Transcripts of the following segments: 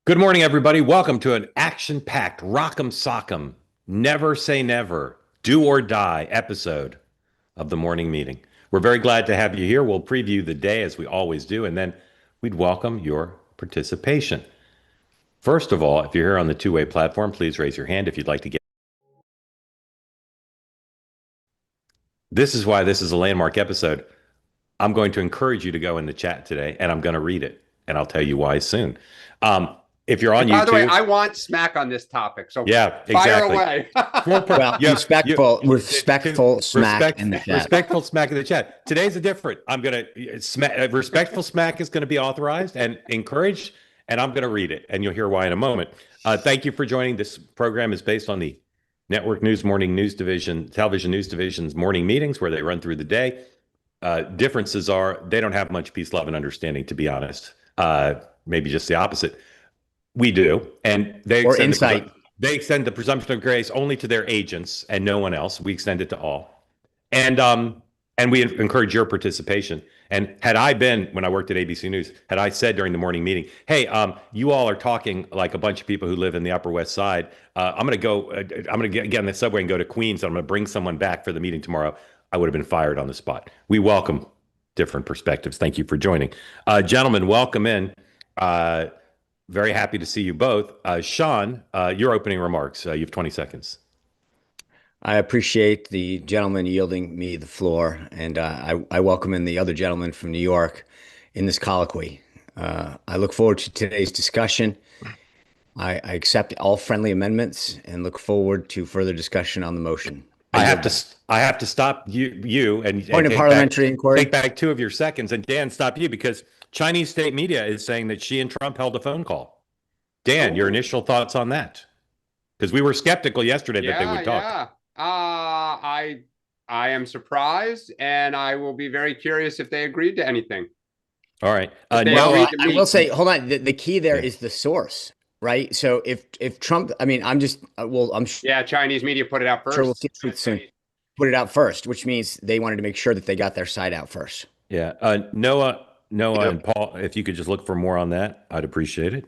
Good morning, everybody. Welcome to an action-packed, rock'em sock'em, never say never, do or die episode of the morning meeting. We're very glad to have you here. We'll preview the day as we always do, and then we'd welcome your participation. First of all, if you're here on the two-way platform, please raise your hand if you'd like to get. This is why this is a landmark episode. I'm going to encourage you to go in the chat today, and I'm going to read it, and I'll tell you why soon. If you're on By the way, YouTube, I want smack on this topic. So yeah, fire exactly. away. Well, respectful smack in the chat. Respectful smack in the chat. Today's a different. I'm gonna respectful smack is going to be authorized and encouraged, and I'm going to read it, and you'll hear why in a moment. Thank you for joining. This program is based on the Network News Morning News Division, Television News Division's morning meetings where they run through the day. Differences are they don't have much peace, love, and understanding, to be honest. Maybe just the opposite. We do, and they extend the presumption of grace only to their agents and no one else. We extend it to all, and we encourage your participation. And had I been, when I worked at ABC News, had I said during the morning meeting, "Hey, you all are talking like a bunch of people who live in the Upper West Side. I'm going to get on the subway and go to Queens. And I'm going to bring someone back for the meeting tomorrow," I would have been fired on the spot. We welcome different perspectives. Thank you for joining, gentlemen. Welcome in. Very happy to see you both. Sean, your opening remarks. You have 20 seconds. I appreciate the gentleman yielding me the floor, and I welcome in the other gentleman from New York in this colloquy. I look forward to today's discussion. I accept all friendly amendments and look forward to further discussion on the motion. I have to stop you and point of parliamentary inquiry. Take back 2 of your seconds, and Dan, stop you because Chinese state media is saying that Xi and Trump held a phone call. Dan, your initial thoughts on that? Because we were skeptical yesterday that they would talk. I am surprised, and I will be very curious if they agreed to anything. All right. I will say, hold on. The key there is the source, right? So if Trump, I mean, Chinese media put it out first. Sure, we'll see truth soon. Put it out first, which means they wanted to make sure that they got their side out first. Yeah. Noah and Paul, if you could just look for more on that, I'd appreciate it.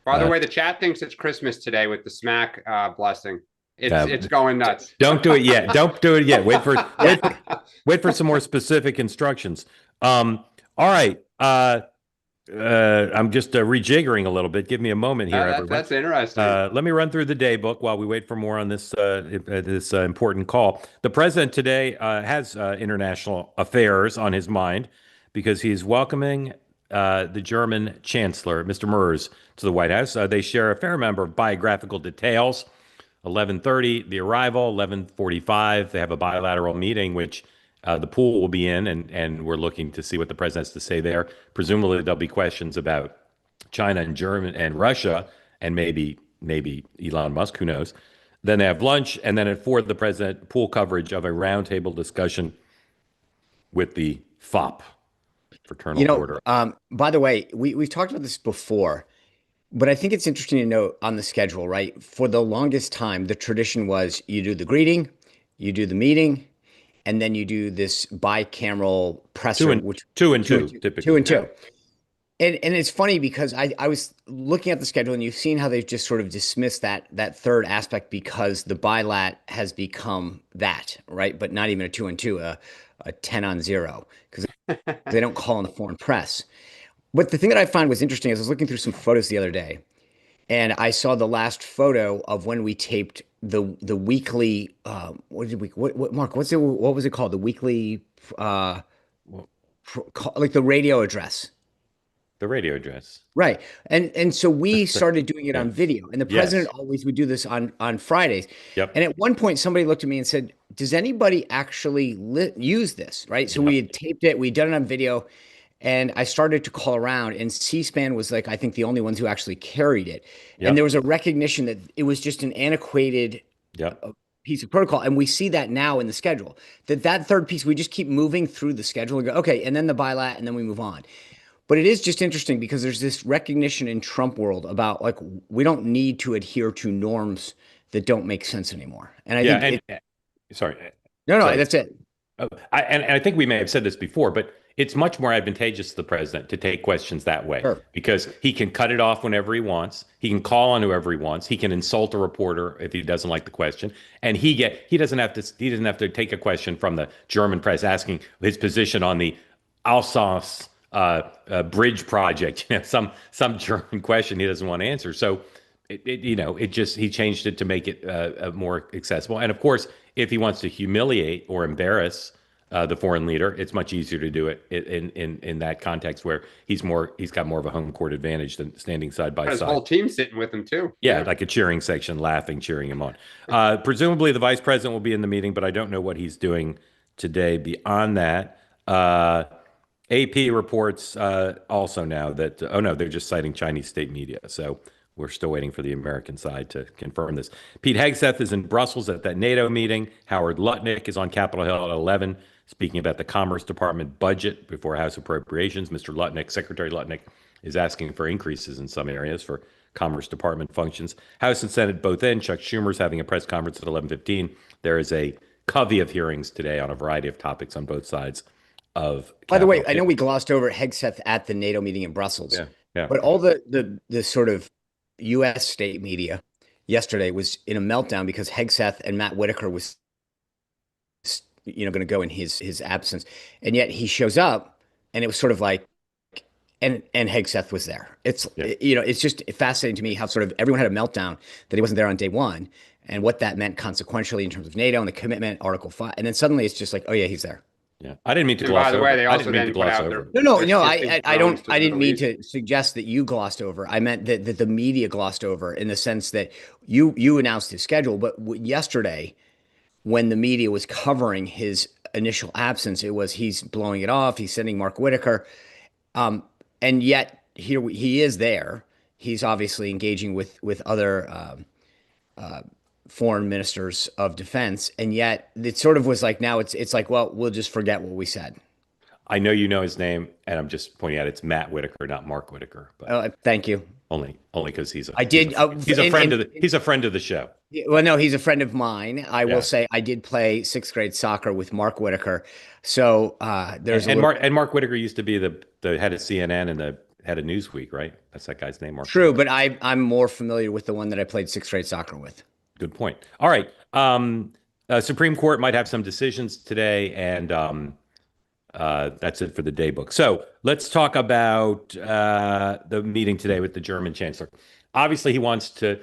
By the way, the chat thinks it's Christmas today with the smack blessing. It's going nuts. Don't do it yet. Don't do it yet. Wait for some more specific instructions. All right. I'm just rejiggering a little bit. Give me a moment here, everyone. That's interesting. Let me run through the Daybook while we wait for more on this important call. The president today has international affairs on his mind because he's welcoming the German Chancellor, Mr. Merz, to the White House. They share a fair number of biographical details. 11:30, the arrival. 11:45, they have a bilateral meeting, which the pool will be in, and we're looking to see what the president has to say there. Presumably, there'll be questions about China and Germany and Russia, and maybe Elon Musk. Who knows? Then they have lunch, and then at 4, the president pool coverage of a roundtable discussion with the FOP. Fraternal Order. By the way, we've talked about this before, but I think it's interesting to note on the schedule, right? For the longest time, the tradition was you do the greeting, you do the meeting, and then you do this bicameral presser, two and two, typically. 2 and 2. And it's funny because I was looking at the schedule, and you've seen how they've just sort of dismissed that third aspect because the bilat has become that, right? But not even a 2 and 2, a 10 on 0, because they don't call in the foreign press. But the thing that I found was interesting is I was looking through some photos the other day, and I saw the last photo of when we taped the weekly. Mark? What was it called? The weekly, like the radio address. The radio address. Right. And so we started doing it on video, and the president always would do this on Fridays. Yep. And at one point somebody looked at me and said, does anybody actually use this? Right. So we had taped it, we'd done it on video, and I started to call around, and C-SPAN was like, I think the only ones who actually carried it. And there was a recognition that it was just an antiquated piece of protocol. And we see that now in the schedule, that third piece, we just keep moving through the schedule and go, okay, and then the bilat, and then we move on. But it is just interesting because there's this recognition in Trump world about like we don't need to adhere to norms that don't make sense anymore. And I think sorry. No, that's it. And I think we may have said this before, but it's much more advantageous to the president to take questions that way Sure. because he can cut it off whenever he wants. He can call on whoever he wants. He can insult a reporter if he doesn't like the question, and he doesn't have to take a question from the German press asking his position on the Alsace bridge project. Some German question he doesn't want to answer. So he changed it to make it more accessible. And of course, if he wants to humiliate or embarrass the foreign leader, it's much easier to do it in that context where he's got more of a home court advantage than standing side by His side. whole team sitting with him too. Yeah, like a cheering section, laughing, cheering him on. Presumably, the vice president will be in the meeting, but I don't know what he's doing today. Beyond that, AP reports also now that they're just citing Chinese state media. So we're still waiting for the American side to confirm this. Pete Hegseth is in Brussels at that NATO meeting. Howard Lutnick is on Capitol Hill at 11, speaking about the Commerce Department budget before House Appropriations. Mr. Lutnick, Secretary Lutnick, is asking for increases in some areas for Commerce Department functions. House and Senate both in. Chuck Schumer's having a press conference at 11:15. There is a covey of hearings today on a variety of topics on both sides of Capitol. By the way, I know we glossed over Hegseth at the NATO meeting in Brussels. Yeah. But all the sort of U.S. state media yesterday was in a meltdown because Hegseth and Matt Whitaker was, going to go in his absence, and yet he shows up, and it was sort of like, and Hegseth was there. It's just fascinating to me how sort of everyone had a meltdown that he wasn't there on day one, and what that meant consequentially in terms of NATO and the commitment, Article 5, and then suddenly it's just like, oh yeah, he's there. Yeah, I didn't mean to And gloss by the over. way, they I also didn't mean then to put gloss out over. their No, shipping I drones to the didn't Middle mean East. to suggest that you glossed over. I meant that the media glossed over in the sense that you announced his schedule, but yesterday, when the media was covering his initial absence, it was he's blowing it off. He's sending Mark Whitaker, and yet here he is there. He's obviously engaging with other foreign ministers of defense, and yet it sort of was like now it's like, well, we'll just forget what we said. I know you know his name, and I'm just pointing out it's Matt Whitaker, not Mark Whitaker. But Thank you. only because he's a friend of the show. Well, no, he's a friend of mine. I Yeah. will say I did play sixth grade soccer with Mark Whitaker. So there's Mark Whitaker used to be the head of CNN and the head of Newsweek, right? That's that guy's name, Mark. True, but I'm more familiar with the one that I played sixth grade soccer with. Good point. All right. Supreme Court might have some decisions today, and that's it for the Daybook. So let's talk about the meeting today with the German chancellor. Obviously, he wants to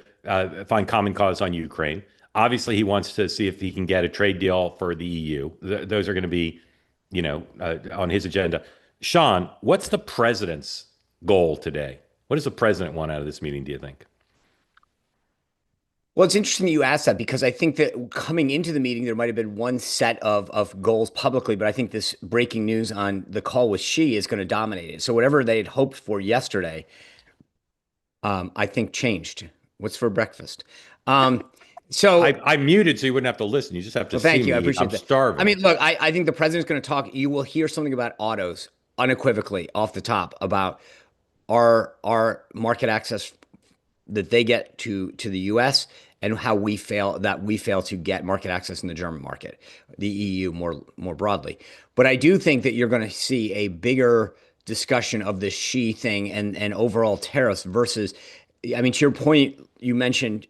find common cause on Ukraine. Obviously, he wants to see if he can get a trade deal for the EU. Those are going to be, on his agenda. Sean, what's the president's goal today? What does the president want out of this meeting, do you think? Well, it's interesting you asked that because I think that coming into the meeting, there might have been one set of goals publicly, but I think this breaking news on the call with Xi is going to dominate it. So whatever they had hoped for yesterday, I think changed. What's for breakfast? So I muted so you wouldn't have to listen. You just have to see thank you. me. I appreciate I'm that. starving. I mean, look, I think the president's going to talk. You will hear something about autos unequivocally off the top about our market access that they get to the U.S. and how we fail to get market access in the German market, the EU more broadly. But I do think that you're going to see a bigger discussion of the Xi thing and overall tariffs versus, I mean, to your point, you mentioned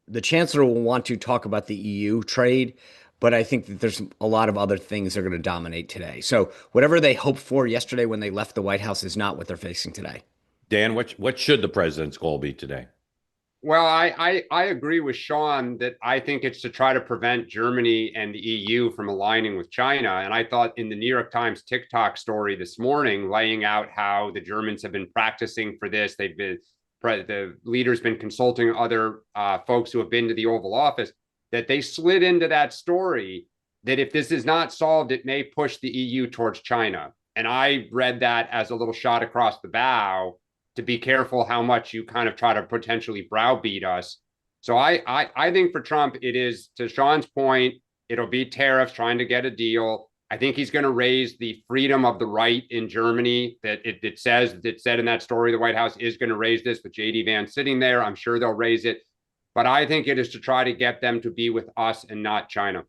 the chancellor will want to talk about the EU trade, but I think that there's a lot of other things that are going to dominate today. So whatever they hoped for yesterday when they left the White House is not what they're facing today. Dan, what should the president's goal be today? Well, I agree with Sean that I think it's to try to prevent Germany and the EU from aligning with China. And I thought in the New York Times TikTok story this morning, laying out how the Germans have been practicing for this, the leader's been consulting other folks who have been to the Oval Office, that they slid into that story that if this is not solved, it may push the EU towards China. And I read that as a little shot across the bow to be careful how much you kind of try to potentially browbeat us. So I think for Trump, it is, to Sean's point, it'll be tariffs, trying to get a deal. I think he's going to raise the freedom of the right in Germany that it said in that story, the White House is going to raise this with JD Vance sitting there. I'm sure they'll raise it. But I think it is to try to get them to be with us and not China.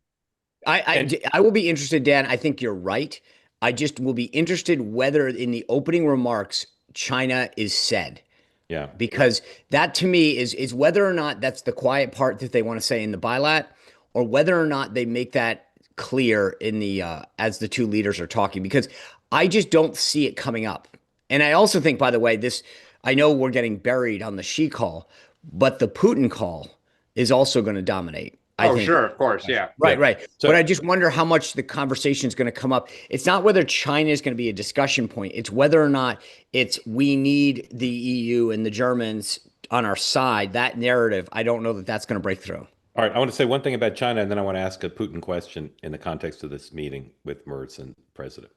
I will be interested, Dan. I think you're right. I just will be interested whether in the opening remarks China is said. Yeah. Because that to me is whether or not that's the quiet part that they want to say in the bilat, or whether or not they make that clear in the as the two leaders are talking. Because I just don't see it coming up. And I also think, by the way, this I know we're getting buried on the Xi call, but the Putin call is also going to dominate. I Oh, think. sure, of course, yeah. Right, Yeah. right. So- But I just wonder how much the conversation is going to come up. It's not whether China is going to be a discussion point. It's whether or not it's we need the EU and the Germans on our side. That narrative, I don't know that that's going to break through. All right, I want to say one thing about China, and then I want to ask a Putin question in the context of this meeting with Merz and the president.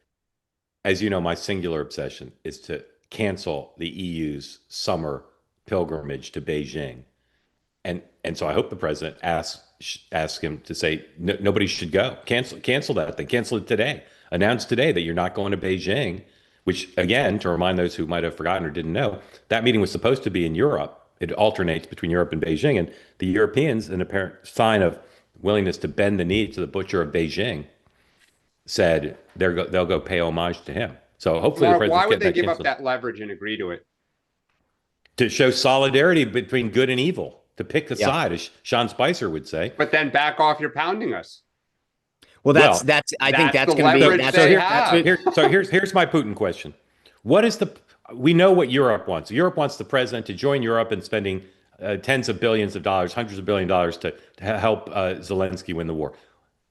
As you know, my singular obsession is to cancel the EU's summer pilgrimage to Beijing. And so I hope the president asks him to say nobody should go. Cancel that thing. Cancel it today. Announce today that you're not going to Beijing. Which again, to remind those who might have forgotten or didn't know, that meeting was supposed to be in Europe. It alternates between Europe and Beijing, and the Europeans, an apparent sign of willingness to bend the knee to the butcher of Beijing, said they'll go pay homage to him. So hopefully, the Mark, president's why would getting they that give up canceled. that leverage and agree to it? To show solidarity between good and evil, to pick a side, as Sean Spicer would say. But then back off, you're pounding us. Well, Well, I think that's that's the going to be leverage that's they here, have. So here's my Putin question. What is we know what Europe wants. Europe wants the president to join Europe in spending tens of billions of dollars, hundreds of billions of dollars to help Zelensky win the war.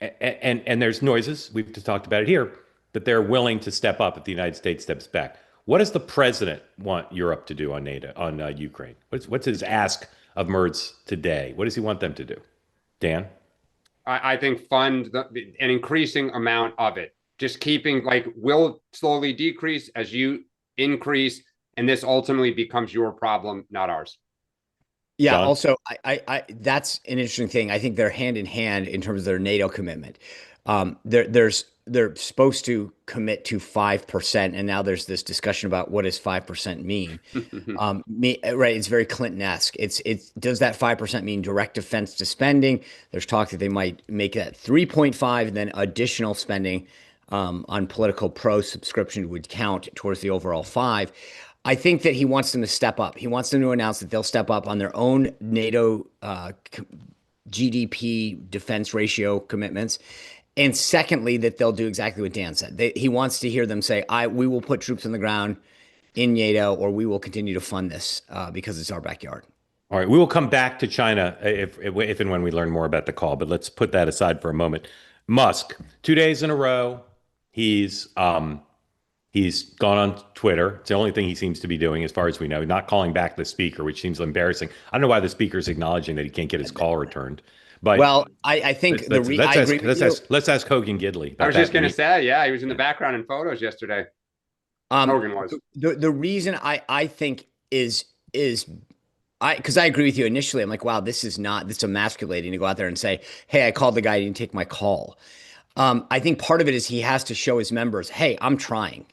And there's noises, we've just talked about it here, that they're willing to step up if the United States steps back. What does the president want Europe to do on NATO, on Ukraine? What's his ask of Merz today? What does he want them to do? Dan? I think fund an increasing amount of it. Just keeping will slowly decrease as you increase, and this ultimately becomes your problem, not ours. Yeah. John? Also, I that's an interesting thing. I think they're hand in hand in terms of their NATO commitment. They're supposed to commit to 5%, and now there's this discussion about what does 5% mean. Right? It's very Clinton-esque. It's does that 5% mean direct defense to spending? There's talk that they might make that 3.5, and then additional spending on political pro-subscription would count towards the overall 5. I think that he wants them to step up. He wants them to announce that they'll step up on their own NATO GDP defense ratio commitments. And secondly, that they'll do exactly what Dan said. He wants to hear them say, we will put troops on the ground in NATO, or we will continue to fund this because it's our backyard. All right, we will come back to China if and when we learn more about the call, but let's put that aside for a moment. Musk, 2 days in a row, he's gone on Twitter. It's the only thing he seems to be doing, as far as we know, not calling back the speaker, which seems embarrassing. I don't know why the speaker's acknowledging that he can't get his call returned. But well, I think let's ask Hogan Gidley. I was just going to say, yeah, he was in the background in photos yesterday. Hogan was. The reason I think is because I agree with you initially. I'm like, wow, this is emasculating to go out there and say, hey, I called the guy, he didn't take my call. I think part of it is he has to show his members, hey, I'm trying.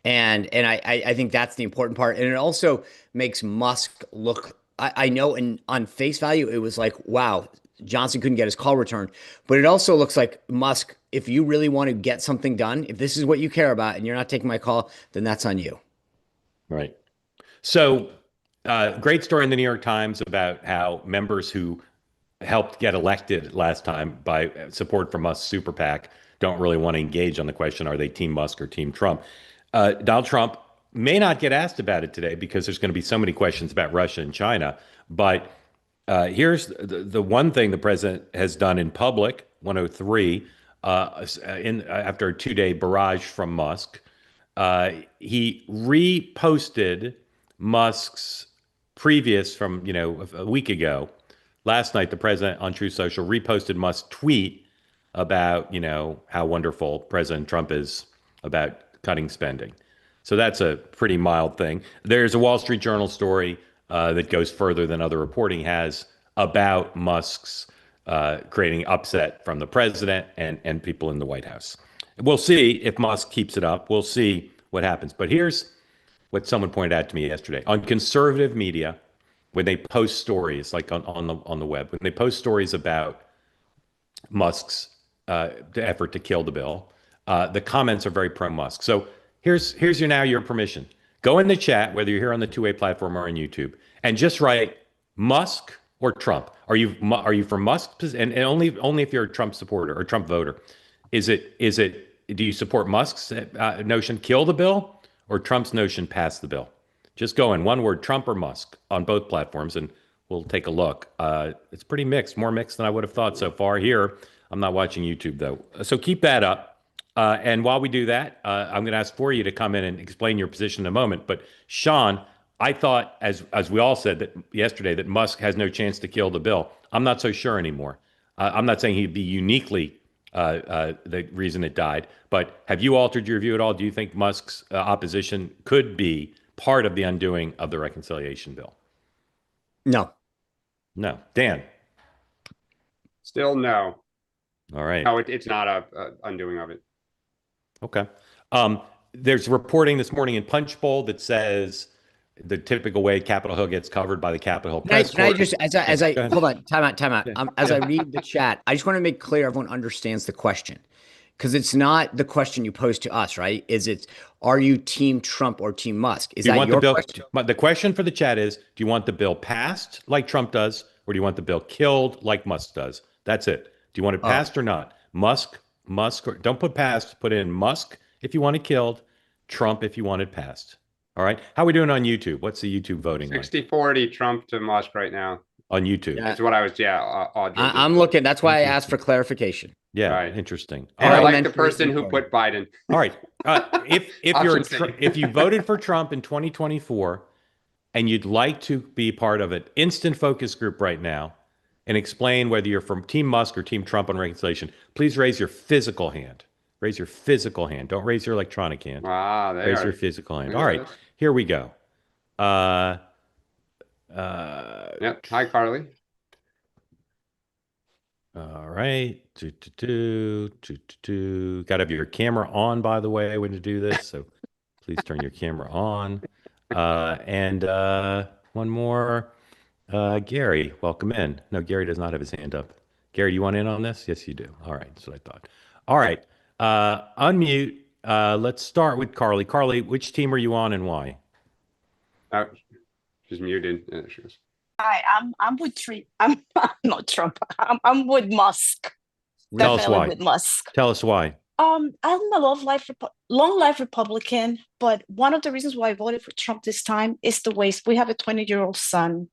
And I think that's the important part. And it also makes Musk look, I know on face value, it was like, wow, Johnson couldn't get his call returned. But it also looks like Musk, if you really want to get something done, if this is what you care about and you're not taking my call, then that's on you. Right. So great story in the New York Times about how members who helped get elected last time by support from Musk's super PAC don't really want to engage on the question, are they Team Musk or Team Trump? Donald Trump may not get asked about it today because there's going to be so many questions about Russia and China. But here's the one thing the president has done in public, 103, after a 2-day barrage from Musk. He reposted Musk's previous from, a week ago. Last night, the president on Truth Social reposted Musk's tweet about, how wonderful President Trump is about cutting spending. So that's a pretty mild thing. There's a Wall Street Journal story that goes further than other reporting has about Musk's creating upset from the president and people in the White House. We'll see if Musk keeps it up. We'll see what happens. But here's what someone pointed out to me yesterday. On conservative media, when they post stories, like on the web, when they post stories about Musk's effort to kill the bill, The comments are very pro-Musk. So here's your permission. Go in the chat, whether you're here on the two-way platform or on YouTube, and just write Musk or Trump. Are you for Musk? And only if you're a Trump supporter or Trump voter. Do you support Musk's notion kill the bill or Trump's notion pass the bill? Just go in one word, Trump or Musk, on both platforms, and we'll take a look. It's pretty mixed, more mixed than I would have thought so far here. I'm not watching YouTube though, so keep that up. And while we do that, I'm going to ask for you to come in and explain your position in a moment. But Sean, I thought, as we all said that yesterday, that Musk has no chance to kill the bill. I'm not so sure anymore. I'm not saying he'd be uniquely the reason it died, but have you altered your view at all? Do you think Musk's opposition could be part of the undoing of the reconciliation bill? No. No. Dan? Still no. All right. No, it's not a undoing of it. Okay. There's reporting this morning in Punch Bowl that says the typical way Capitol Hill gets covered by the Capitol Hill press Can I corps. just, hold on, time out. Yeah. As I read the chat, I just want to make clear everyone understands the question, because it's not the question you pose to us, right? Are you team Trump or team Musk? Is that your question? The question for the chat is, do you want the bill passed like Trump does, or do you want the bill killed like Musk does? That's it. Do you want it passed or not? Musk, or don't put passed, put in Musk if you want it killed, Trump if you want it passed. All right. How are we doing on YouTube? What's the YouTube voting 60-40 Trump to Musk right now. On YouTube? That's what I was, I'm looking. That's why I asked for clarification. Yeah, right. Interesting. And I like the person who put Biden. All right. If you voted for Trump in 2024 and you'd like to be part of an instant focus group right now and explain whether you're from Team Musk or Team Trump on reconciliation, please raise your physical hand. Raise your physical hand. Don't raise your electronic hand. Wow, raise your physical hand. All right, here we go. Yep. Hi, Carly. All right. Got to have your camera on, by the way, when you do this. So please turn your camera on. And one more. Gary, welcome in. No, Gary does not have his hand up. Gary, do you want in on this? Yes, you do. All right. That's what I thought. All right. Unmute. Let's start with Carly. Carly, which team are you on and why? She's muted. Yeah, she is. Hi, I'm with I'm not Trump. I'm with Musk. Tell us why. With Musk. Tell us why. I'm a long life Republican, but one of the reasons why I voted for Trump this time is the waste. We have a 20-year-old son.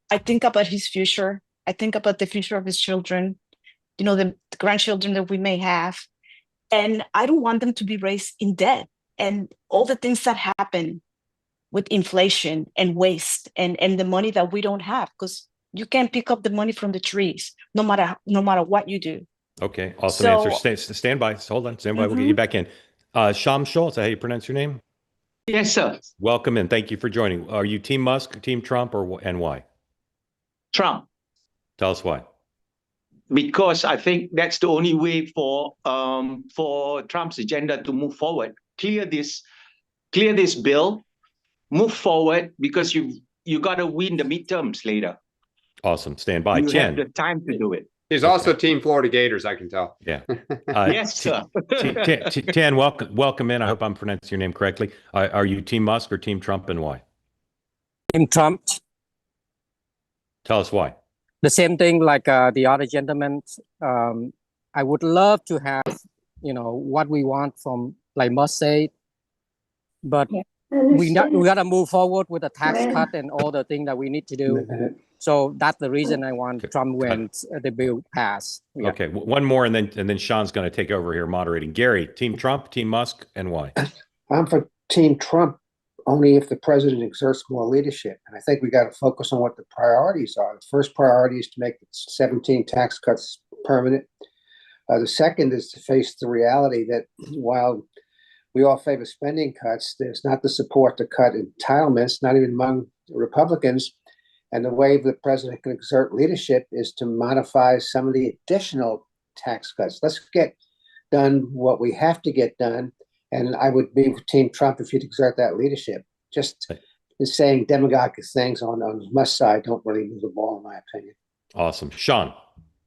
I think about his future. I think about the future of his children, the grandchildren that we may have. And I don't want them to be raised in debt and all the things that happen with inflation and waste and the money that we don't have, because you can't pick up the money from the trees, no matter what you do. Okay, awesome answer. Stand by. Hold on. Stand by. We'll get you back in. Sham Shul, is that how you pronounce your name? Yes, sir. Welcome in. Thank you for joining. Are you Team Musk, Team Trump, and why? Trump. Tell us why. Because I think that's the only way for Trump's agenda to move forward. Clear this bill, move forward, because you got to win the midterms later. Awesome. Stand by. You have the time to do it. He's also Team Florida Gators, I can tell. Yeah. Yes, sir. Tan, welcome in. I hope I'm pronouncing your name correctly. Are you Team Musk or Team Trump, and why? Team Trump. Tell us why. The same thing like the other gentlemen. I would love to have, what we want from, like Musk said, but we got to move forward with the tax cut and all the things that we need to do. So that's the reason I want Trump when the bill passed. Yeah. Okay, one more, and then Sean's going to take over here moderating. Gary, Team Trump, Team Musk, and why? I'm for Team Trump only if the president exerts more leadership. And I think we got to focus on what the priorities are. The first priority is to make the 17 tax cuts permanent. The second is to face the reality that while we all favor spending cuts, there's not the support to cut entitlements, not even among Republicans. And the way the president can exert leadership is to modify some of the additional tax cuts. Let's get done what we have to get done. And I would be with Team Trump if he'd exert that leadership. Just saying demagogic things on Musk's side don't really move the ball, in my opinion. Awesome. Sean.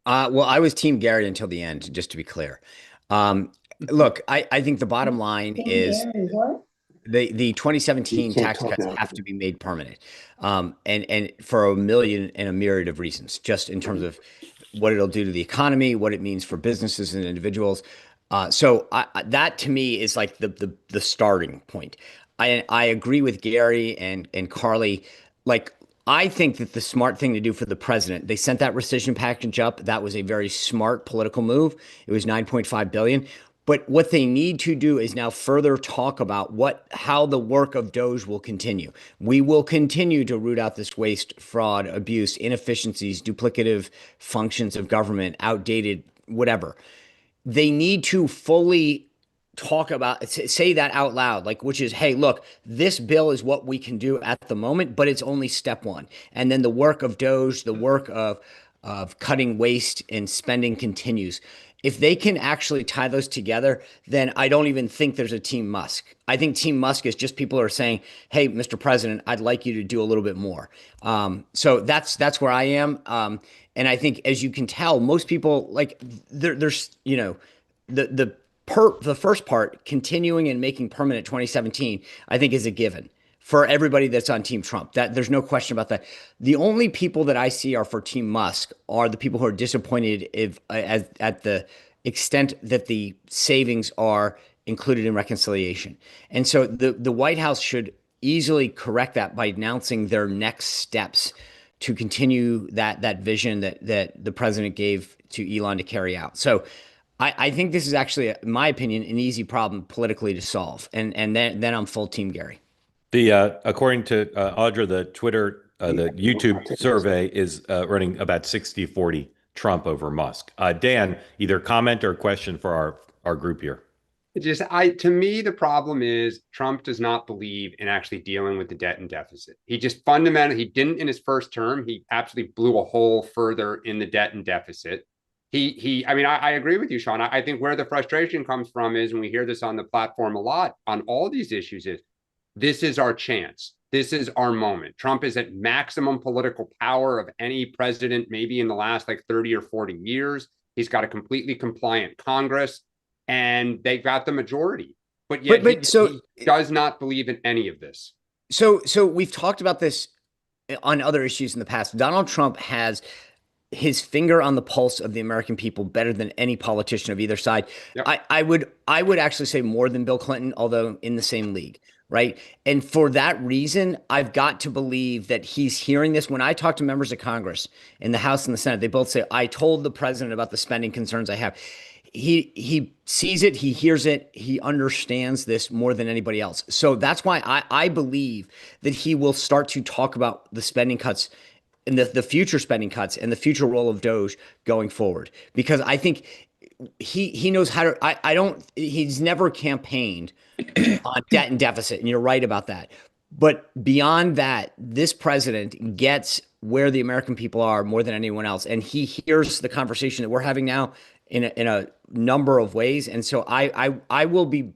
Well, I was Team Gary until the end, just to be clear. Look, I think the bottom line is the 2017 tax cuts have to be made permanent, and for a million and a myriad of reasons, just in terms of what it'll do to the economy, what it means for businesses and individuals. So that to me is like the starting point. I agree with Gary and Carly. Like, I think that the smart thing to do for the president, they sent that rescission package up. That was a very smart political move. It was 9.5 billion. But what they need to do is now further talk about how the work of Doge will continue. We will continue to root out this waste, fraud, abuse, inefficiencies, duplicative functions of government, outdated, whatever. They need to fully talk about, say that out loud, like, which is, hey, look, this bill is what we can do at the moment, but it's only step one. And then the work of Doge, the work of cutting waste and spending continues. If they can actually tie those together, then I don't even think there's a Team Musk. I think Team Musk is just people are saying, hey, Mr. President, I'd like you to do a little bit more. So that's where I am. And I think, as you can tell, most people, like, there's, you know, the first part, continuing and making permanent 2017, I think is a given for everybody that's on Team Trump. That there's no question about that. The only people that I see are for Team Musk are the people who are disappointed at the extent that the savings are included in reconciliation. And so the White House should easily correct that by announcing their next steps to continue that vision that the president gave to Elon to carry out. So I think this is actually, in my opinion, an easy problem politically to solve. And then I'm full Team Gary. According to Audra, the YouTube survey is running about 60-40 Trump over Musk. Dan, either comment or question for our group here. To me, the problem is Trump does not believe in actually dealing with the debt and deficit. He just fundamentally, he didn't in his first term. He absolutely blew a hole further in the debt and deficit. I mean, I agree with you, Sean. I think where the frustration comes from is, and we hear this on the platform a lot on all these issues, is this is our chance. This is our moment. Trump is at maximum political power of any president, maybe in the last like 30 or 40 years. He's got a completely compliant Congress, and they got the majority. But yet he does not believe in any of this. So we've talked about this on other issues in the past. Donald Trump has his finger on the pulse of the American people better than any politician of either side. Yep. I would actually say more than Bill Clinton, although in the same league, right? And for that reason, I've got to believe that he's hearing this. When I talk to members of Congress in the House and the Senate, they both say, I told the president about the spending concerns I have. He sees it, he hears it, he understands this more than anybody else. So that's why I believe that he will start to talk about the spending cuts and the future spending cuts and the future role of Doge going forward, because I think he knows how to. He's never campaigned on debt and deficit, and you're right about that. But beyond that, this president gets where the American people are more than anyone else, and he hears the conversation that we're having now in a number of ways. And so I will be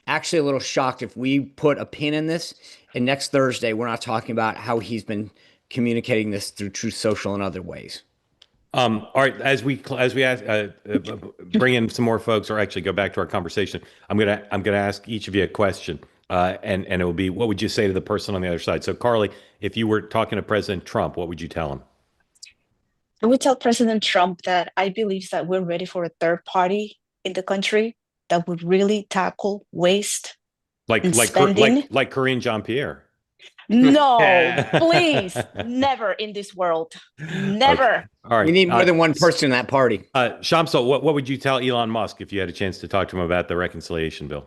actually a little shocked if we put a pin in this, and next Thursday we're not talking about how he's been communicating this through Truth Social and other ways. All right, as we bring in some more folks, or actually go back to our conversation, I'm gonna ask each of you a question, and it will be, what would you say to the person on the other side? So, Carly, if you were talking to President Trump, what would you tell him? I would tell President Trump that I believe that we're ready for a third party in the country that would really tackle waste, like Karine Jean-Pierre. No, please, never in this world. Never. Okay. All right. We need more than one person in that party. Shamsul, what would you tell Elon Musk if you had a chance to talk to him about the reconciliation bill?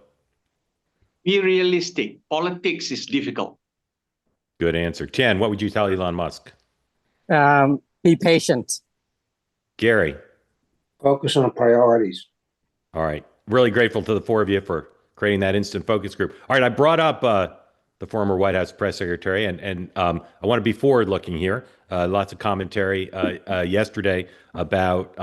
Be realistic. Politics is difficult. Good answer. Chen, what would you tell Elon Musk? Be patient. Gary? Focus on priorities. All right. Really grateful to the four of you for creating that instant focus group. All right. I brought up the former White House press secretary, and I want to be forward-looking here. Lots of commentary yesterday about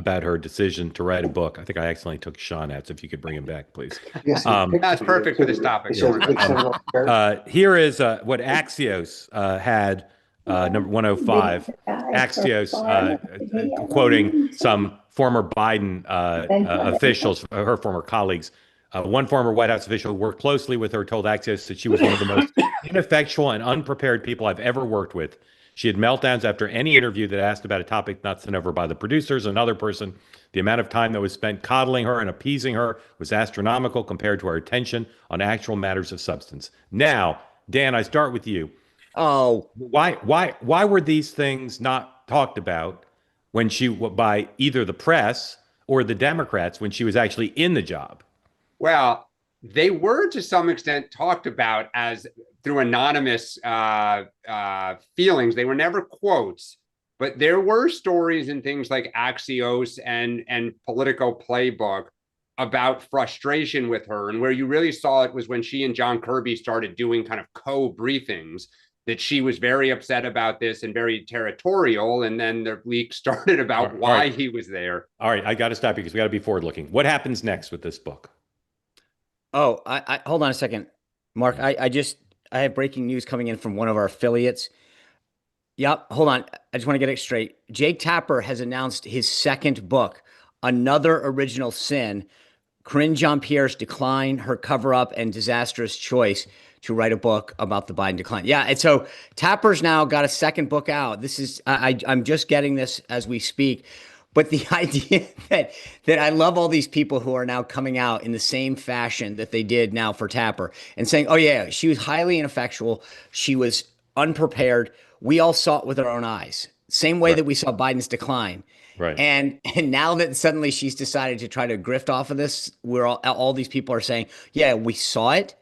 her decition to write a book. I think I accidentally took Sean out, so if you could bring him back, please. Yes, that's perfect for this topic. Here is what Axios had, number 105. Axios quoting some former Biden officials, her former colleagues. One former White House official who worked closely with her told Axios that she was one of the most ineffectual and unprepared people I've ever worked with. She had meltdowns after any interview that asked about a topic not sent over by the producers. Another person, the amount of time that was spent coddling her and appeasing her was astronomical compared to our attention on actual matters of substance. Now, Dan, I start with you. Oh, Why were these things not talked about when by either the press or the Democrats when she was actually in the job? Well, they were to some extent talked about as through anonymous feelings. They were never quotes, but there were stories in things like Axios and Politico Playbook about frustration with her. And where you really saw it was when she and John Kirby started doing kind of co-briefings, that she was very upset about this and very territorial. And then the leak started about why he was there. All right, I got to stop you because we got to be forward looking. What happens next with this book? Oh, I hold on a second, Mark. I have breaking news coming in from one of our affiliates. Yep, hold on. I just want to get it straight. Jake Tapper has announced his second book, Another Original Sin, Corinne Jean-Pierre's Decline, Her Cover-Up, and Disastrous Choice, to write a book about the Biden decline. Yeah, and so Tapper's now got a second book out. This is I'm just getting this as we speak. But the idea that I love all these people who are now coming out in the same fashion that they did now for Tapper and saying, oh, yeah, she was highly ineffectual. She was unprepared. We all saw it with our own eyes. Same way that we saw Biden's decline. Right. And now that suddenly she's decided to try to grift off of this, where all these people are saying, yeah, we saw it.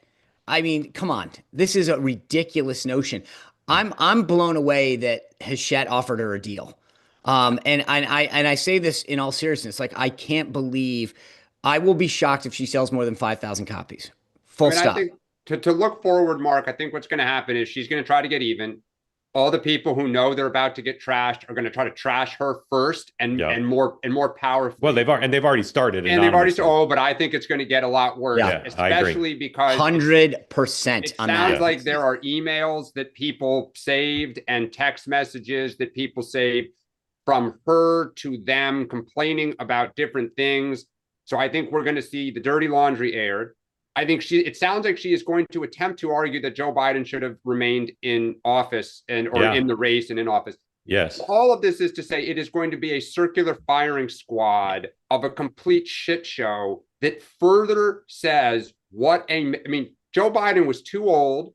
I mean, come on. This is a ridiculous notion. I'm blown away that Hachette offered her a deal. And I say this in all seriousness, like, I can't believe, I will be shocked if she sells more than 5,000 copies. Full stop. I think to look forward, Mark, I think what's going to happen is she's going to try to get even. All the people who know they're about to get trashed are going to try to trash her first and more powerful. Well, they've already started. And they've already started. But I think it's going to get a lot worse, especially because 100% it sounds like there are emails that people saved and text messages that people saved from her to them complaining about different things. So I think we're going to see the dirty laundry aired. I think it sounds like she is going to attempt to argue that Joe Biden should have remained in office or in the race and in office. Yes. All of this is to say it is going to be a circular firing squad of a complete shit show that further says Joe Biden was too old.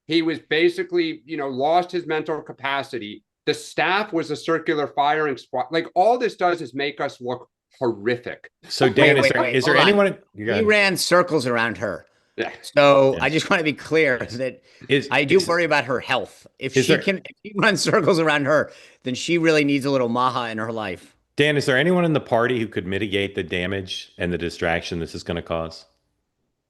He was basically, lost his mental capacity. The staff was a circular firing squad. Like, all this does is make us look horrific. So Dan, is there anyone? He ran circles around her. Yeah. So I just want to be clear that I do worry about her health. If he runs circles around her, then she really needs a little Maha in her life. Dan, is there anyone in the party who could mitigate the damage and the distraction this is going to cause?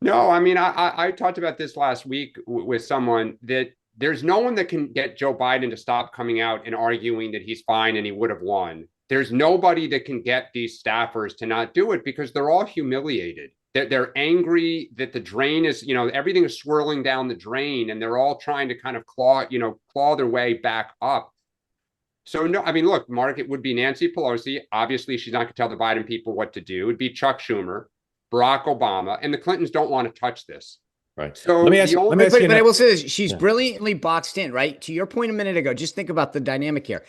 No, I mean, I talked about this last week with someone, that there's no one that can get Joe Biden to stop coming out and arguing that he's fine and he would have won. There's nobody that can get these staffers to not do it because they're all humiliated. They're angry that the drain is, everything is swirling down the drain, and they're all trying to kind of claw their way back up. So no, I mean, look, Mark, it would be Nancy Pelosi. Obviously, she's not going to tell the Biden people what to do. It'd be Chuck Schumer, Barack Obama, and the Clintons don't want to touch this. Right. So but I will say this, she's brilliantly boxed in, right? To your point a minute ago, just think about the dynamic here.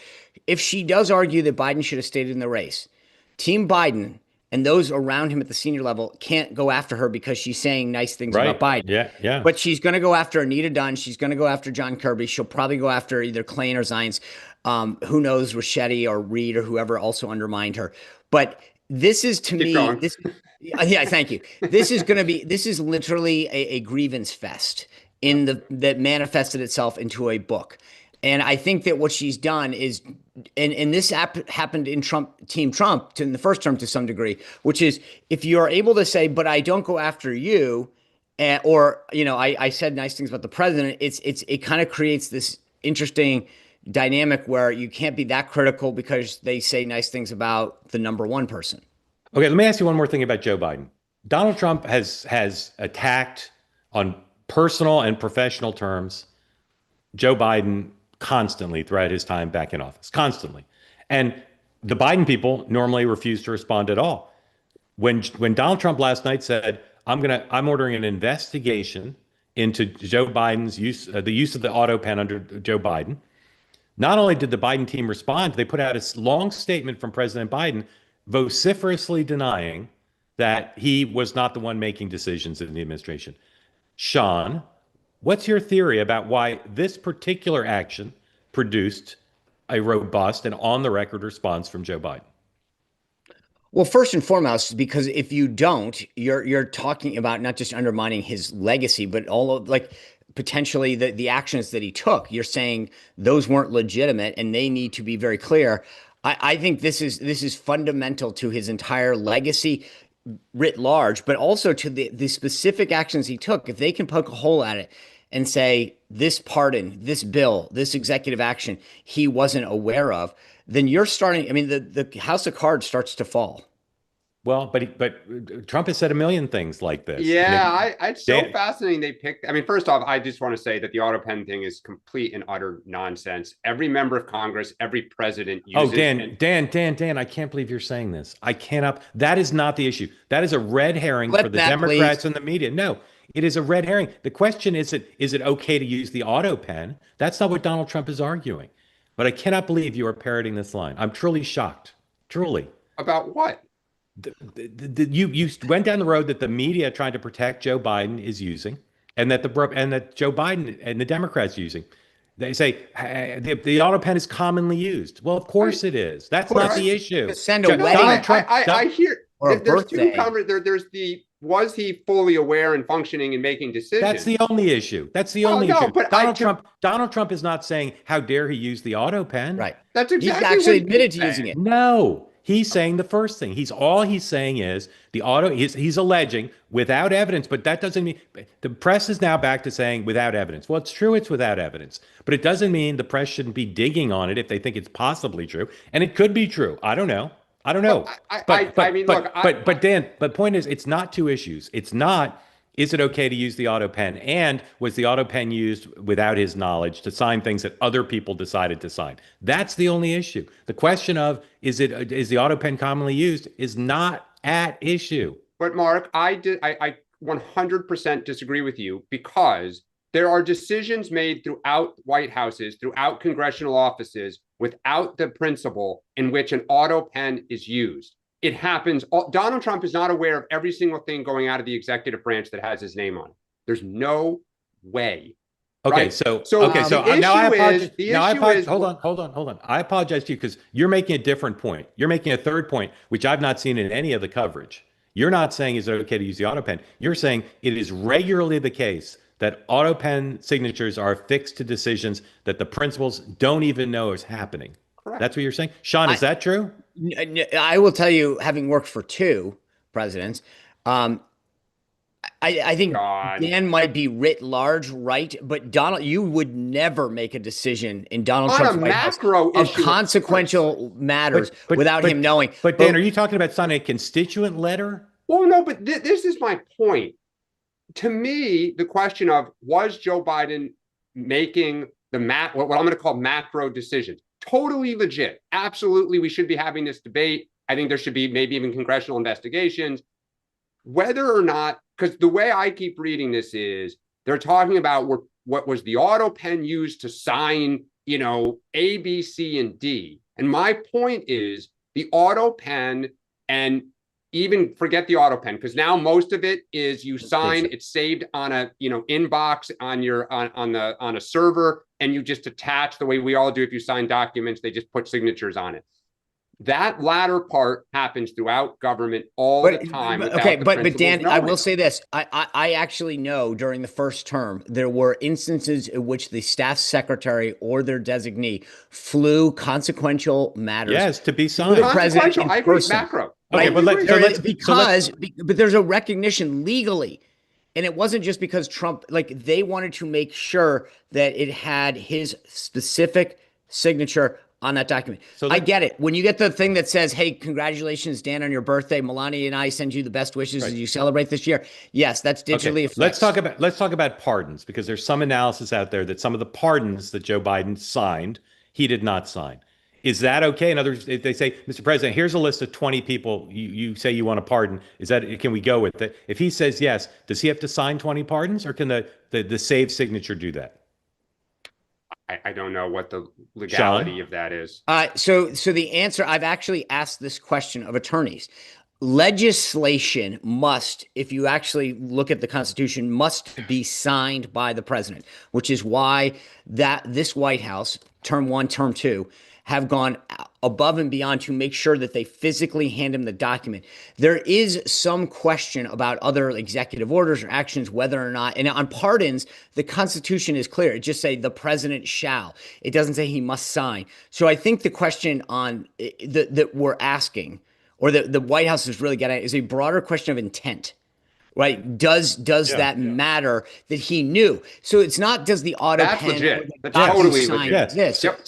If she does argue that Biden should have stayed in the race, Team Biden and those around him at the senior level can't go after her because she's saying nice things about Biden. Yeah. But she's going to go after Anita Dunn. She's going to go after John Kirby. She'll probably go after either Klain or Zients. Who knows, Ricchetti or Reed or whoever also undermined her. But this is, to me, yeah, thank you. This is literally a grievance fest that manifested itself into a book. And I think that what she's done is, and this happened in Team Trump in the first term to some degree, which is, if you're able to say, but I don't go after you, or, I said nice things about the president, it kind of creates this interesting dynamic where you can't be that critical because they say nice things about the number one person. Okay, let me ask you one more thing about Joe Biden. Donald Trump has attacked on personal and professional terms Joe Biden constantly throughout his time back in office, constantly. And The Biden people normally refuse to respond at all. When Donald Trump last night said, I'm ordering an investigation into Joe Biden's the use of the auto pen under Joe Biden. Not only did the Biden team respond, they put out a long statement from President Biden vociferously denying that he was not the one making decisions in the administration. Sean, what's your theory about why this particular action produced a robust and on-the-record response from Joe Biden? Well, first and foremost, because if you don't, you're talking about not just undermining his legacy, but all of like potentially the actions that he took. You're saying those weren't legitimate and they need to be very clear. I think this is fundamental to his entire legacy writ large, but also to the specific actions he took. If they can poke a hole at it and say this pardon, this bill, this executive action he wasn't aware of, then you're starting. I mean, the house of cards starts to fall. Well, but Trump has said a million things like this. Yeah, it's so fascinating they picked. I mean, first off, I just want to say that the auto pen thing is complete and utter nonsense. Every member of Congress, every president uses Dan, I can't believe you're saying this. I cannot. That is not the issue. That is a red herring for the Democrats and the media. No, it is a red herring. The question is it okay to use the auto pen? That's not what Donald Trump is arguing. But I cannot believe you are parroting this line. I'm truly shocked. Truly. About what? You went down the road that the media trying to protect Joe Biden is using, and that Joe Biden and the Democrats using. They say the auto pen is commonly used. Well, of course it is. That's not the issue. Send a wedding. I hear or there's birthday. There's the was he fully aware and functioning and making decisions? That's the only issue. That's the only issue. But Donald Trump is not saying how dare he use the auto pen. Right. That's exactly he's actually what admitted to using it. No. He's saying the first thing. He's saying is the auto. He's alleging without evidence, but that doesn't mean the press is now back to saying without evidence. Well, it's true, it's without evidence, but it doesn't mean the press shouldn't be digging on it if they think it's possibly true, and it could be true. I don't know. But Dan, but point is, it's not two issues. It's not. Is it okay to use the auto pen? And was the auto pen used without his knowledge to sign things that other people decided to sign? That's the only issue. The question of is the auto pen commonly used is not at issue. But Mark, I 100% disagree with you, because there are decisions made throughout White Houses, throughout congressional offices, without the principle in which an auto pen is used. It happens. Donald Trump is not aware of every single thing going out of the executive branch that has his name on it. There's no way. Okay, right? so now I apologize. Hold on. I apologize to you because you're making a different point. You're making a third point, which I've not seen in any of the coverage. You're not saying is it okay to use the auto pen. You're saying it is regularly the case that auto pen signatures are affixed to decisions that the principals don't even know is happening. Correct. That's what you're saying? Sean, is that true? I will tell you, having worked for two presidents, I think Dan might be writ large, right? But Donald, you would never make a decision in Donald Trump's White House of consequential matters without him knowing. But Dan, are you talking about signing a constituent letter? Well, no, but this is my point. To me, the question of was Joe Biden making what I'm going to call macro decisions? Totally legit. Absolutely, we should be having this debate. I think there should be maybe even congressional investigations. Whether or not, because the way I keep reading this is they're talking about what was the auto pen used to sign, A, B, C, and D. And my point is the auto pen, and even forget the auto pen, because now most of it is you sign, it's saved on a inbox on a server, and you just attach the way we all do if you sign documents. They just put signatures on it. That latter part happens throughout government all the time. Okay, but Dan, I will say this. I actually know during the first term, there were instances in which the staff secretary or their designee flew consequential matters. To be signed. The president in I agree, person. macro. Okay, but there's a recognition legally. And it wasn't just because Trump, they wanted to make sure that it had his specific signature on that document. I get it. When you get the thing that says, hey, congratulations, Dan, on your birthday, Melania and I send you the best wishes as you celebrate this year. Yes, that's digitally affixed. Let's talk about pardons, because there's some analysis out there that some of the pardons that Joe Biden signed, he did not sign. Is that okay? In other words, if they say, Mr. President, here's a list of 20 people you say you want to pardon. Can we go with it? If he says yes, does he have to sign 20 pardons, or can the saved signature do that? I don't know what the legality Sean? of that is. So the answer, I've actually asked this question of attorneys. Legislation must, if you actually look at the Constitution, must be signed by the president, which is why this White House, term 1, term 2, have gone above and beyond to make sure that they physically hand him the document. There is some question about other executive orders or actions, whether or not, and on pardons, the Constitution is clear. It just say the president shall. It doesn't say he must sign. So I think the question on that we're asking, or the White House is really getting at, is a broader question of intent. Right? Does that matter that he knew? So it's not does the auto That's pen legit. That's totally legit. exist. Yep.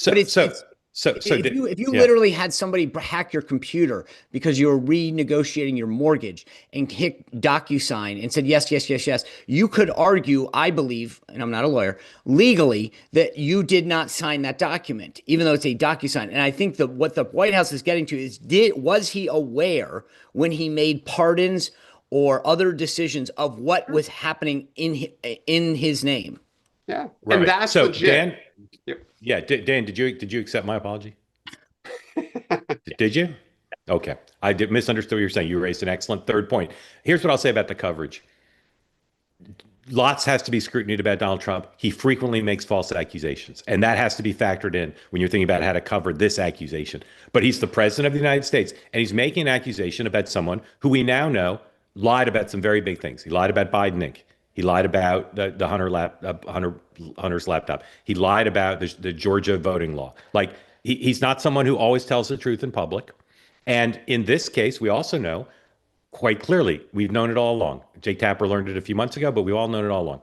If you literally had somebody hack your computer because you were renegotiating your mortgage and hit DocuSign and said yes, yes, yes, yes, you could argue, I believe, and I'm not a lawyer, legally that you did not sign that document, even though it's a DocuSign. And I think that what the White House is getting to is was he aware when he made pardons or other decisions of what was happening in his name? Yeah, right. And that's so legit. Dan, Yep. yeah, Dan, did you accept my apology? Did you? Okay, I misunderstood what you were saying. You raised an excellent third point. Here's what I'll say about the coverage. Lots has to be scrutinized about Donald Trump. He frequently makes false accusations, and that has to be factored in when you're thinking about how to cover this accusation. But he's the president of the United States, and he's making an accusation about someone who we now know lied about some very big things. He lied about Biden Inc. He lied about the Hunter's laptop. He lied about the Georgia voting law. Like he's not someone who always tells the truth in public. And in this case, we also know quite clearly, we've known it all along. Jake Tapper learned it a few months ago, but we've all known it all along.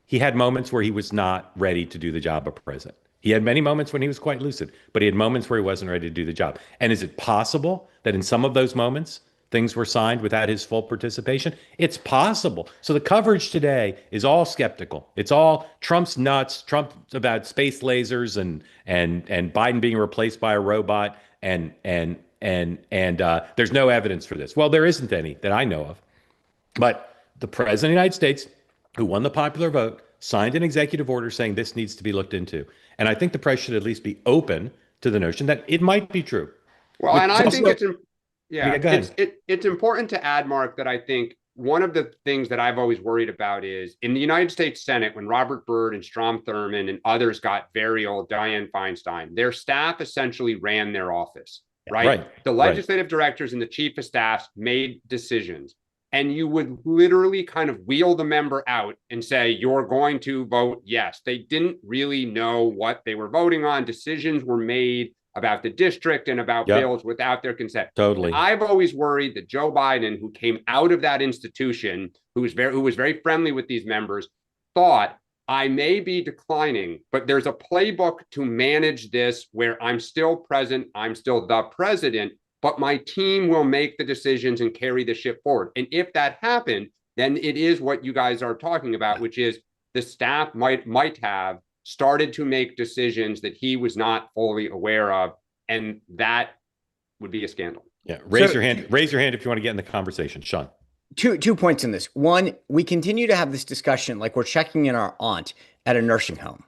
He had moments where he was not ready to do the job of president. He had many moments when he was quite lucid, but he had moments where he wasn't ready to do the job. And is it possible that in some of those moments, things were signed without his full participation? It's possible. So the coverage today is all skeptical. It's all Trump's nuts, Trump's about space lasers and Biden being replaced by a robot, and there's no evidence for this. Well, there isn't any that I know of. But the president of the United States, who won the popular vote, signed an executive order saying this needs to be looked into. And I think the press should at least be open to the notion that it might be true. Well, and I think it's it's important to add, Mark, that I think one of the things that I've always worried about is in the United States Senate, when Robert Byrd and Strom Thurmond and others got very old, Dianne Feinstein, their staff essentially ran their office, right? The legislative directors and the chief of staff made decisions. And you would literally kind of wheel the member out and say, you're going to vote yes. They didn't really know what they were voting on. Decisions were made about the district and about bills without their consent. Totally. I've always worried that Joe Biden, who came out of that institution, who was very friendly with these members, thought, I may be declining, but there's a playbook to manage this where I'm still present, I'm still the president, but my team will make the decisions and carry the ship forward. And if that happened, then it is what you guys are talking about, which is the staff might have started to make decisions that he was not fully aware of, and that would be a scandal. Yeah, raise your hand if you want to get in the conversation, Sean. Two points in this. One, we continue to have this discussion like we're checking in our aunt at a nursing home.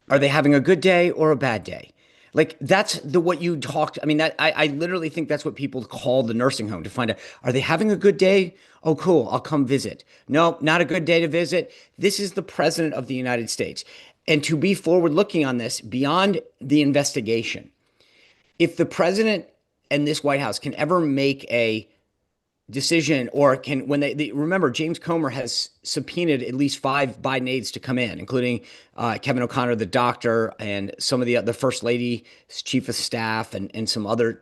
Are they having a good day or a bad day? Like that's what you talked. I mean, that I literally think that's what people call the nursing home to find out, are they having a good day? Oh, cool. I'll come visit. No, not a good day to visit. This is the president of the United States. And to be forward looking on this beyond the investigation, if the president and this White House can ever make a decision, or can, when they remember, James Comer has subpoenaed at least 5 Biden aides to come in, including Kevin O'Connor, the doctor, and some of the First Lady's chief of staff and some other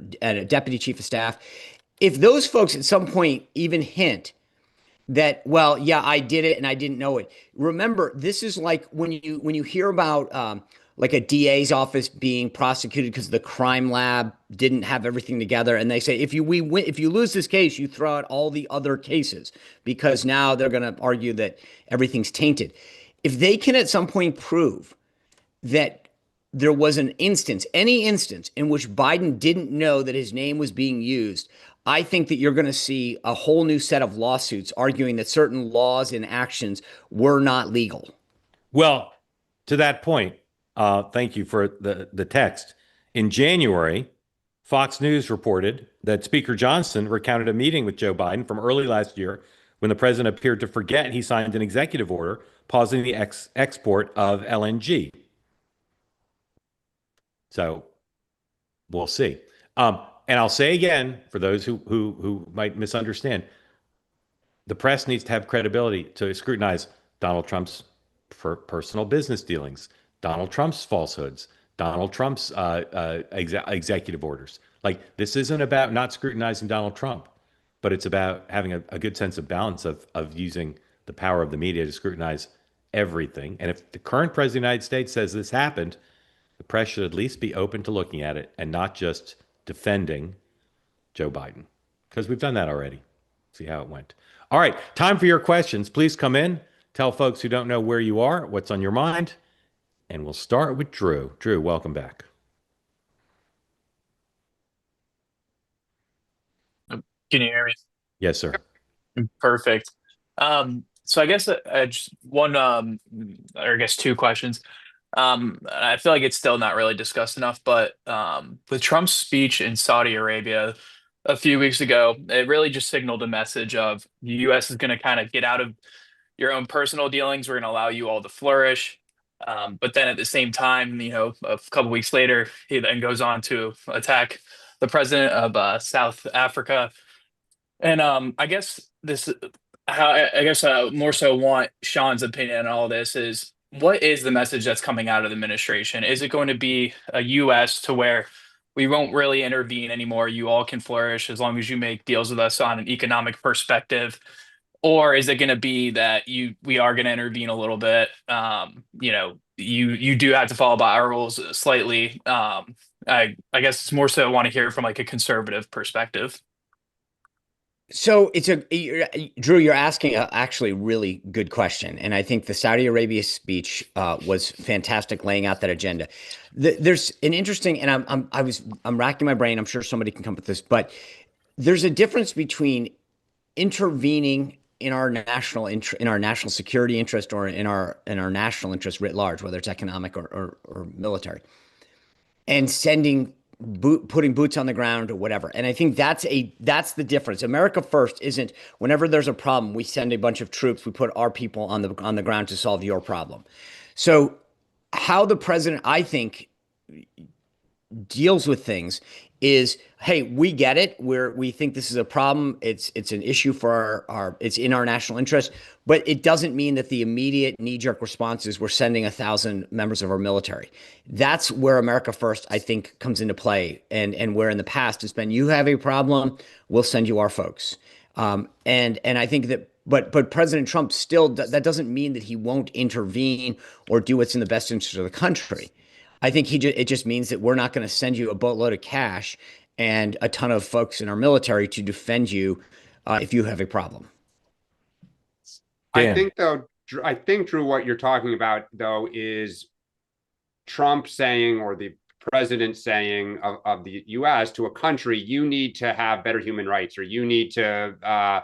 deputy chief of staff. If those folks at some point even hint that, well, yeah, I did it and I didn't know it. Remember, this is like when you hear about like a DA's office being prosecuted because the crime lab didn't have everything together, and they say if you lose this case, you throw out all the other cases because now they're going to argue that everything's tainted. If they can at some point prove that there was any instance in which Biden didn't know that his name was being used, I think that you're going to see a whole new set of lawsuits arguing that certain laws and actions were not legal. Well, to that point, thank you for the text. In January, Fox News reported that Speaker Johnson recounted a meeting with Joe Biden from early last year when the president appeared to forget he signed an executive order pausing the export of LNG. So we'll see. And I'll say again, for those who might misunderstand, the press needs to have credibility to scrutinize Donald Trump's personal business dealings, Donald Trump's falsehoods, Donald Trump's executive orders. Like, this isn't about not scrutinizing Donald Trump, but it's about having a good sense of balance of using the power of the media to scrutinize everything. And if the current president of the United States says this happened, the press should at least be open to looking at it and not just defending Joe Biden, because we've done that already. See how it went. All right, time for your questions. Please come in. Tell folks who don't know where you are, what's on your mind. And we'll start with Drew. Drew, welcome back. Can you hear me? Yes, sir. Perfect. So I guess just one, or I guess two questions. I feel like it's still not really discussed enough, but with Trump's speech in Saudi Arabia a few weeks ago, it really just signaled a message of the U.S. is going to kind of get out of your own personal dealings. We're going to allow you all to flourish. But then at the same time, a couple weeks later, he then goes on to attack the president of South Africa. And I guess more so want Sean's opinion on all this is, what is the message that's coming out of the administration? Is it going to be a U.S. to where we won't really intervene anymore? You all can flourish as long as you make deals with us on an economic perspective. Or is it going to be that we are going to intervene a little bit? You do have to follow by our rules slightly. I guess it's more so I want to hear from like a conservative perspective. So Drew, you're asking a actually really good question. And I think the Saudi Arabia speech was fantastic, laying out that agenda. There's an interesting, and I'm racking my brain. I'm sure somebody can come up with this, but there's a difference between intervening in our national security interest or in our national interest writ large, whether it's economic or military, and putting boots on the ground or whatever. And I think that's the difference. America first isn't whenever there's a problem, we send a bunch of troops, we put our people on the ground to solve your problem. So how the president, I think, deals with things is, hey, we get it. We think this is a problem. It's an issue for it's in our national interest, but it doesn't mean that the immediate knee-jerk response is we're sending 1,000 members of our military. That's where America First, I think, comes into play, and where in the past it's been, you have a problem, we'll send you our folks. And I think that, but President Trump still, that doesn't mean that he won't intervene or do what's in the best interest of the country. I think it just means that we're not going to send you a boatload of cash and a ton of folks in our military to defend you if you have a problem. Dan. I think, Drew, what you're talking about, though, is Trump saying, or the president saying of the U.S. to a country, you need to have better human rights, or you need to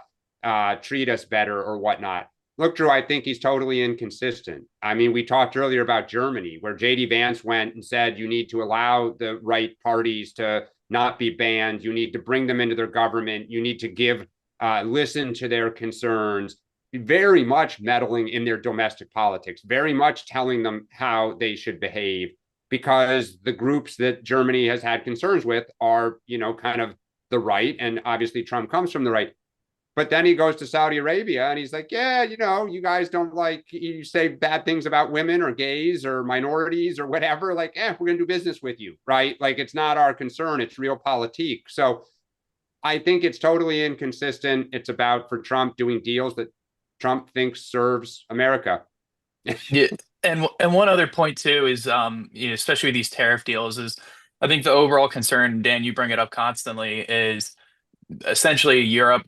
treat us better, or whatnot. Look, Drew, I think he's totally inconsistent. I mean, we talked earlier about Germany, where J.D. Vance went and said, you need to allow the right parties to not be banned. You need to bring them into their government. You need to listen to their concerns, very much meddling in their domestic politics, very much telling them how they should behave, because the groups that Germany has had concerns with are, kind of the right. And obviously Trump comes from the right. But then he goes to Saudi Arabia and he's like, yeah, you guys don't you say bad things about women or gays or minorities or whatever. Like, we're going to do business with you, right? Like, it's not our concern. It's realpolitik. So I think it's totally inconsistent. It's about, for Trump, doing deals that Trump thinks serves America. Yeah. And one other point, too, is, especially with these tariff deals, is I think the overall concern, Dan, you bring it up constantly, is essentially Europe,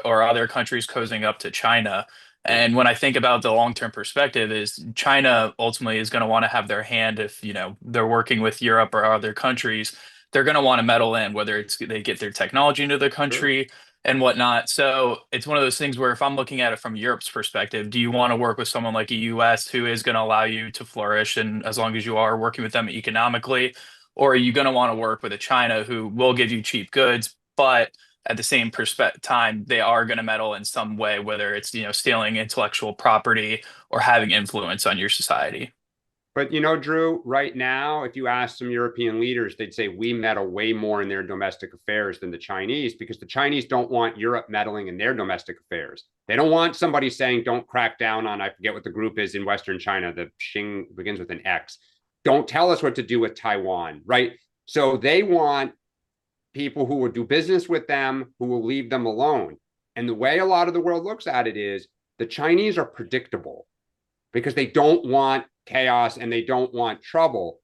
or other countries cozying up to China. And when I think about the long-term perspective, is China ultimately is going to want to have their hand if, they're working with Europe or other countries, they're going to want to meddle in, whether it's they get their technology into the country and whatnot. So it's one of those things where if I'm looking at it from Europe's perspective, do you want to work with someone like the US who is going to allow you to flourish and as long as you are working with them economically, or are you going to want to work with a China who will give you cheap goods, but at the same time, they are going to meddle in some way, whether it's, stealing intellectual property or having influence on your society. But Drew, right now, if you ask some European leaders, they'd say we meddle way more in their domestic affairs than the Chinese, because the Chinese don't want Europe meddling in their domestic affairs. They don't want somebody saying, don't crack down on, I forget what the group is in Western China, the Xing begins with an X. Don't tell us what to do with Taiwan, right? So they want people who will do business with them, who will leave them alone. And the way a lot of the world looks at it is the Chinese are predictable because they don't want chaos and they don't want trouble.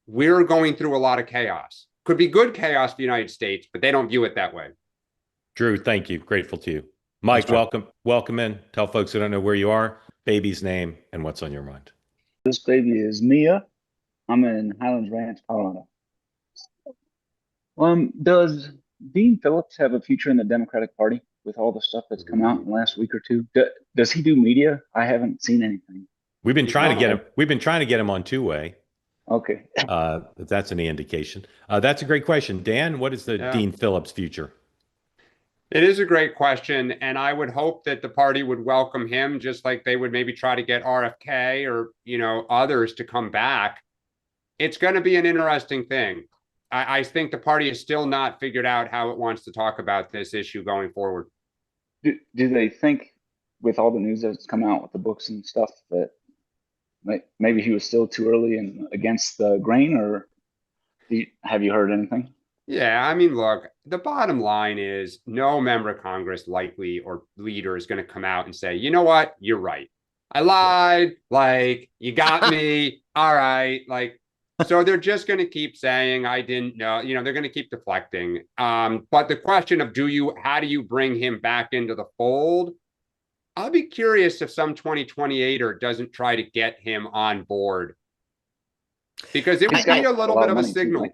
We're going through a lot of chaos. Could be good chaos for the United States, but they don't view it that way. Drew, thank you. Grateful to you. Mike, welcome in. Tell folks who don't know where you are, baby's name, and what's on your mind. This baby is Mia. I'm in Highlands Ranch, Colorado. Does Dean Phillips have a future in the Democratic Party with all the stuff that's come out in the last week or two? Does he do media? I haven't seen anything. We've been trying to get him. We've been trying to get him on two-way. Okay. If that's any indication. That's a great question. Dan, what is the Dean Phillips future? It is a great question. And I would hope that the party would welcome him, just like they would maybe try to get RFK or, others to come back. It's going to be an interesting thing. I think the party has still not figured out how it wants to talk about this issue going forward. Do they think, with all the news that's come out with the books and stuff, that maybe he was still too early and against the grain, or have you heard anything? Yeah, I mean, look, the bottom line is no member of Congress likely or leader is going to come out and say, you know what, you're right. I lied, you got me. All right, so they're just going to keep saying, I didn't know, they're going to keep deflecting. But the question of how do you bring him back into the fold? I'll be curious if some 2028er doesn't try to get him on board, because it would be a little bit of a signal.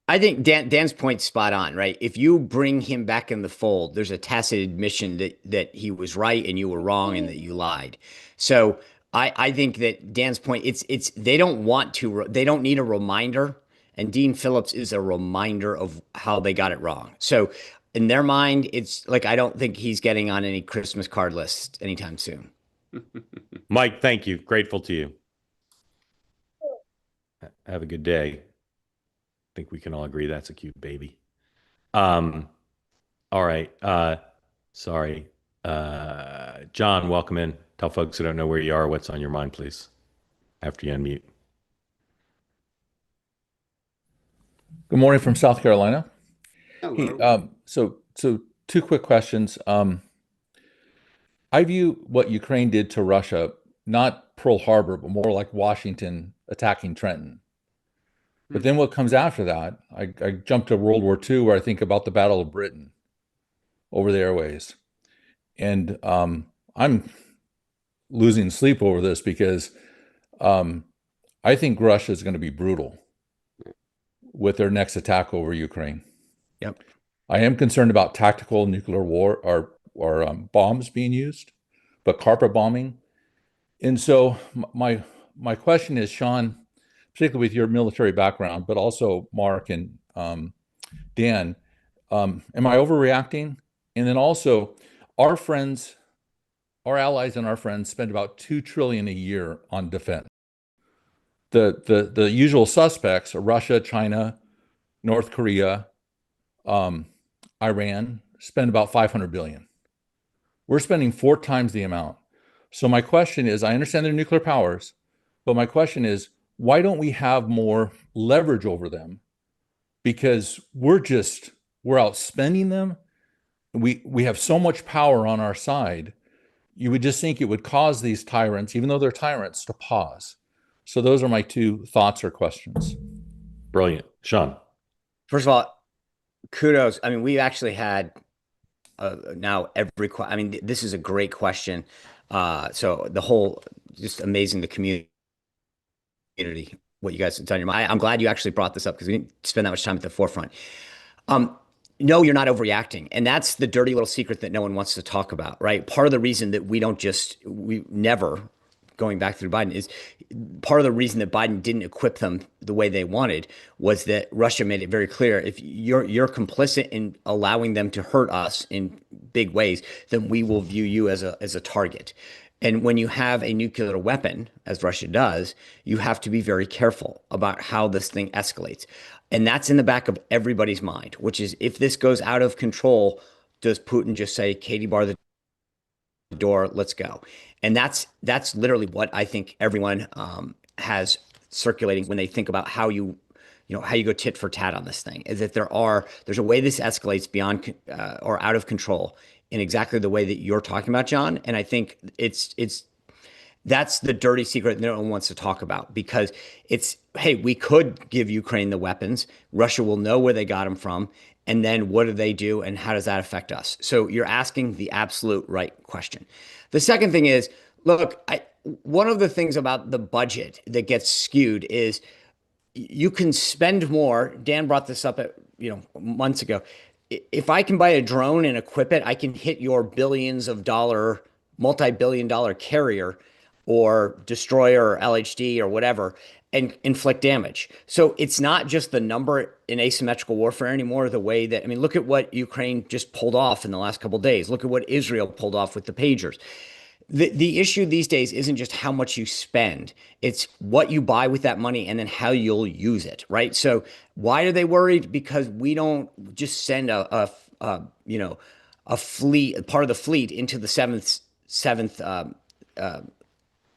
I think Dan's point's spot on, right? If you bring him back in the fold, there's a tacit admission that he was right and you were wrong and that you lied. So I think that Dan's point, they don't need a reminder, and Dean Phillips is a reminder of how they got it wrong. So in their mind, it's I don't think he's getting on any Christmas card list anytime soon. Mike, thank you. Grateful to you. Have a good day. I think we can all agree that's a cute baby. All right. Sorry. John, welcome in. Tell folks who don't know where you are what's on your mind, please, after you unmute. Good morning from South Carolina. Hello. So two quick questions. I view what Ukraine did to Russia, not Pearl Harbor, but more like Washington attacking Trenton. But then what comes after that, I jump to World War II, where I think about the Battle of Britain over the airways. And I'm losing sleep over this because I think Russia is going to be brutal with their next attack over Ukraine. Yep. I am concerned about tactical nuclear war or bombs being used, but carpet bombing. And so my question is, Sean, particularly with your military background, but also Mark and Dan, am I overreacting? And then also, our allies and our friends spend about $2 trillion a year on defense. The usual suspects are Russia, China, North Korea, Iran, spend about $500 billion. We're spending 4 times the amount. So my question is, I understand they're nuclear powers, but my question is, why don't we have more leverage over them? Because we're outspending them. We have so much power on our side. You would just think it would cause these tyrants, even though they're tyrants, to pause. So those are my 2 thoughts or questions. Brilliant. Sean. First of all, kudos. I mean, we actually had now I mean, this is a great question. So the whole, just amazing, the community, what you guys have done. I'm glad you actually brought this up because we didn't spend that much time at the forefront. No, you're not overreacting. And that's the dirty little secret that no one wants to talk about, right? Part of the reason that we never, going back through Biden, is part of the reason that Biden didn't equip them the way they wanted was that Russia made it very clear, if you're complicit in allowing them to hurt us in big ways, then we will view you as a target. And when you have a nuclear weapon, as Russia does, you have to be very careful about how this thing escalates. And that's in the back of everybody's mind, which is, if this goes out of control, does Putin just say, Katie, bar the door, let's go? And that's literally what I think everyone has circulating when they think about how you go tit for tat on this thing, is that there's a way this escalates beyond or out of control in exactly the way that you're talking about, John. And I think that's the dirty secret no one wants to talk about, because hey, we could give Ukraine the weapons. Russia will know where they got them from. And then what do they do? And how does that affect us? So you're asking the absolute right question. The second thing is, look, one of the things about the budget that gets skewed is you can spend more. Dan brought this up months ago. If I can buy a drone and equip it, I can hit your billions of dollar, multi-billion-dollar carrier or destroyer or LHD or whatever, and inflict damage. So it's not just the number in asymmetrical warfare anymore, the way that, I mean, look at what Ukraine just pulled off in the last couple of days. Look at what Israel pulled off with the pagers. The issue these days isn't just how much you spend, it's what you buy with that money and then how you'll use it, right? So why are they worried? Because we don't just send a fleet, part of the fleet, into the seventh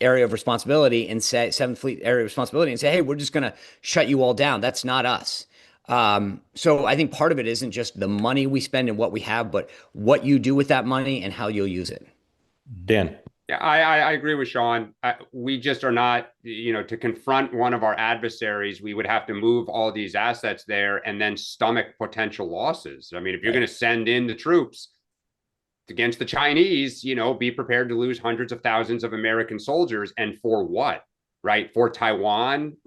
area of responsibility and say, Seventh Fleet area of responsibility, and say, hey, we're just going to shut you all down. That's not us. So I think part of it isn't just the money we spend and what we have, but what you do with that money and how you'll use it. Dan. Yeah, I agree with Sean. We just are not, to confront one of our adversaries, we would have to move all these assets there and then stomach potential losses. I mean, if you're going to send in the troops against the Chinese, be prepared to lose hundreds of thousands of American soldiers. And for what, right? For Taiwan?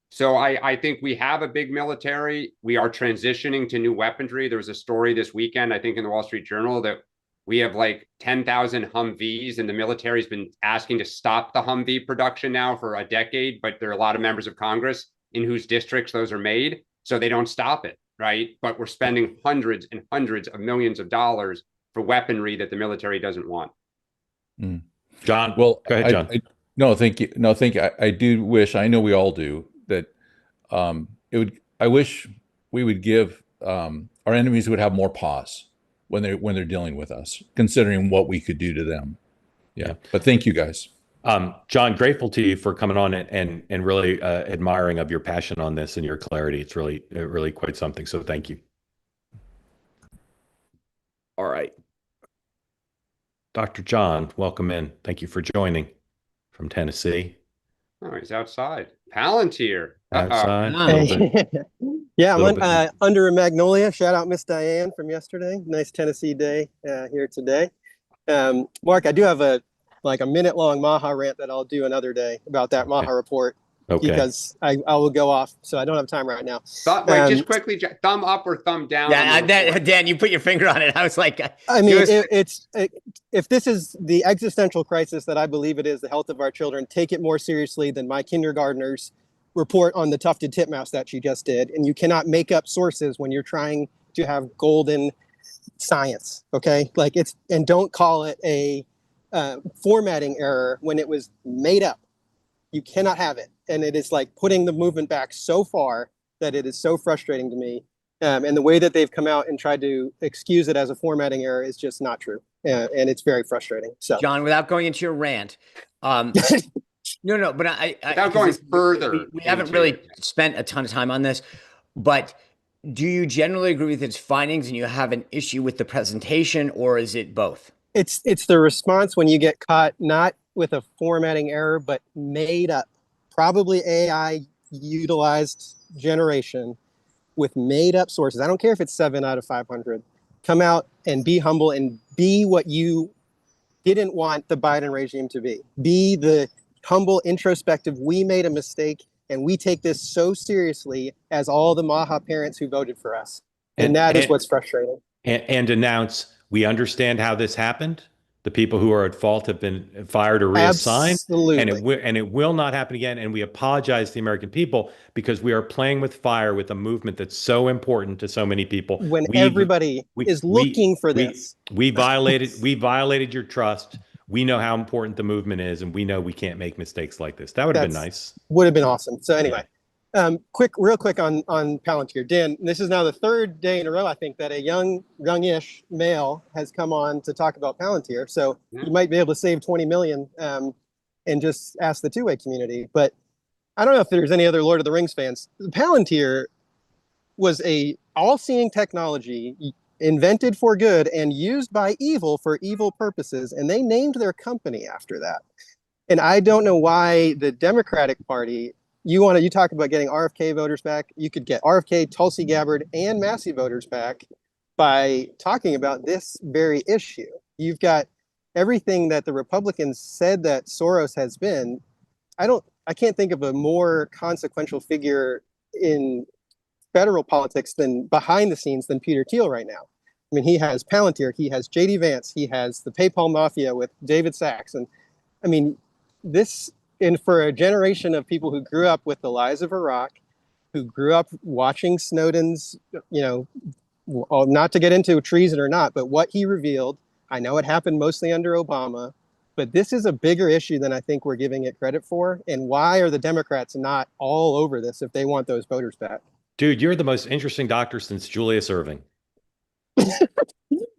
So I think we have a big military. We are transitioning to new weaponry. There was a story this weekend, I think in the Wall Street Journal, that we have 10,000 Humvees, and the military's been asking to stop the Humvee production now for a decade, but there are a lot of members of Congress in whose districts those are made, so they don't stop it, right? But we're spending hundreds and hundreds of millions of dollars for weaponry that the military doesn't want. John, well, go ahead, John. No, thank you. No, thank you. I do wish, I know we all do, that I wish we would give our enemies would have more pause when they're dealing with us, considering what we could do to them. Yeah. But thank you, guys. John, grateful to you for coming on and really admiring of your passion on this and your clarity. It's really quite something. So thank you. All right. Dr. John, welcome in. Thank you for joining from Tennessee. Oh, he's outside. Palantir. Outside. Yeah, I'm under a magnolia. Shout out Miss Diane from yesterday. Nice Tennessee day here today. Mark, I do have a minute-long Maha rant that I'll do another day about that Maha report. Okay. Because I will go off, so I don't have time right now. Wait, just quickly, thumb up or thumb down? Yeah, Dan, you put your finger on it. I was like, I mean, if this is the existential crisis that I believe it is, the health of our children, take it more seriously than my kindergartner's report on the tufted titmouse that she just did. And you cannot make up sources when you're trying to have golden science. Okay, and don't call it a formatting error when it was made up. You cannot have it. And it is like putting the movement back so far that it is so frustrating to me. And the way that they've come out and tried to excuse it as a formatting error is just not true. And it's very frustrating. So, John, without going into your rant, no, but without going further, we haven't really spent a ton of time on this, but do you generally agree with its findings and you have an issue with the presentation, or is it both? It's the response when you get caught not with a formatting error, but made up, probably AI utilized generation with made up sources. I don't care if it's 7 out of 500. come out and be humble and be what you didn't want the Biden regime to be. Be the humble, introspective, we made a mistake and we take this so seriously as all the Maha parents who voted for us. And that is what's frustrating. And announce, we understand how this happened. The people who are at fault have been fired or reassigned. Absolutely. And it will not happen again. And we apologize to the American people because we are playing with fire with a movement that's so important to so many people. When everybody is looking for this. We violated your trust. We know how important the movement is, and we know we can't make mistakes like this. That would have been nice. Would have been awesome. So anyway, real quick on Palantir. Dan, this is now the third day in a row, I think, that a youngish male has come on to talk about Palantir. So you might be able to save 20 million and just ask the two-way community. But I don't know if there's any other Lord of the Rings fans. Palantir was a all-seeing technology invented for good and used by evil for evil purposes. And they named their company after that. And I don't know why the Democratic Party, you talk about getting RFK voters back. You could get RFK, Tulsi Gabbard, and Massey voters back by talking about this very issue. You've got everything that the Republicans said that Soros has been. I can't think of a more consequential figure in federal politics than behind the scenes than Peter Thiel right now. I mean, he has Palantir, he has JD Vance, he has the PayPal mafia with David Sachs. And I mean, for a generation of people who grew up with the lies of Iraq, who grew up watching Snowden's, not to get into treason or not, but what he revealed, I know it happened mostly under Obama, but this is a bigger issue than I think we're giving it credit for. And why are the Democrats not all over this if they want those voters back? Dude, you're the most interesting doctor since Julius Erving.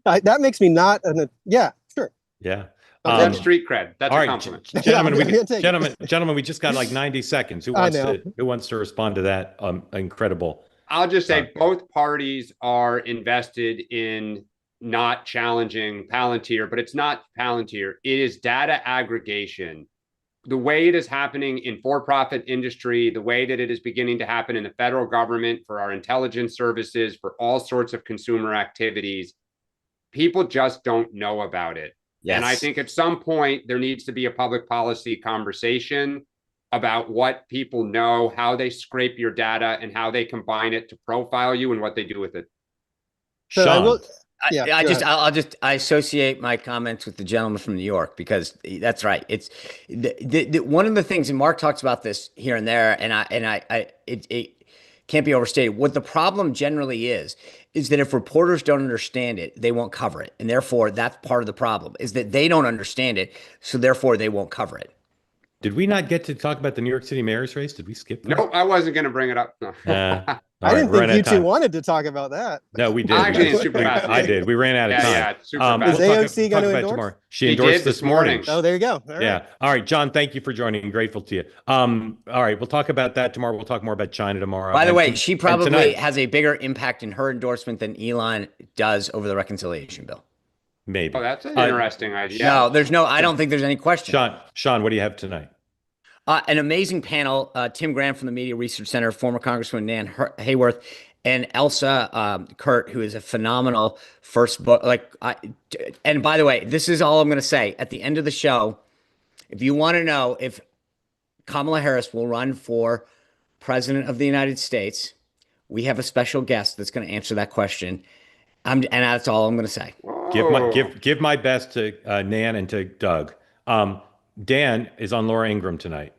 That makes me not, yeah, sure. Yeah. That's street cred. That's a compliment. Gentlemen, we just got like 90 seconds. Who wants to respond to that? Incredible. I'll just say both parties are invested in not challenging Palantir, but it's not Palantir. It is data aggregation. The way it is happening in for-profit industry, the way that it is beginning to happen in the federal government for our intelligence services, for all sorts of consumer activities, people just don't know about it. Yes. And I think at some point there needs to be a public policy conversation about what people know, how they scrape your data, and how they combine it to profile you and what they do with it. So Sean. I associate my comments with the gentleman from New York because that's right. It's one of the things, and Mark talks about this here and there, and it can't be overstated. What the problem generally is that if reporters don't understand it, they won't cover it, and therefore that's part of the problem. Is that they don't understand it, so therefore they won't cover it. Did we not get to talk about the New York City mayor's race? Did we skip that? No, I wasn't going to bring it up. No. I didn't think you two wanted to talk about that. No, we did. Actually, it's super fast. I did. We ran out of time. Yeah, super fast. Is AOC going to endorse? She endorsed this morning. Oh, there you go. All right. Yeah. All right, John, thank you for joining. I'm grateful to you. All right, we'll talk about that tomorrow. We'll talk more about China tomorrow. By the way, she probably has a bigger impact in her endorsement than Elon does over the reconciliation bill. Maybe. Oh, that's an interesting idea. No, I don't think there's any question. Sean, what do you have tonight? An amazing panel. Tim Graham from the Media Research Center, former Congressman Nan Hayworth, and Elsa Kurt, who is a phenomenal first book. And by the way, this is all I'm going to say. At the end of the show, if you want to know if Kamala Harris will run for president of the United States, we have a special guest that's going to answer that question. And that's all I'm going to say. Give my best to Nan and to Doug. Dan is on Laura Ingraham tonight.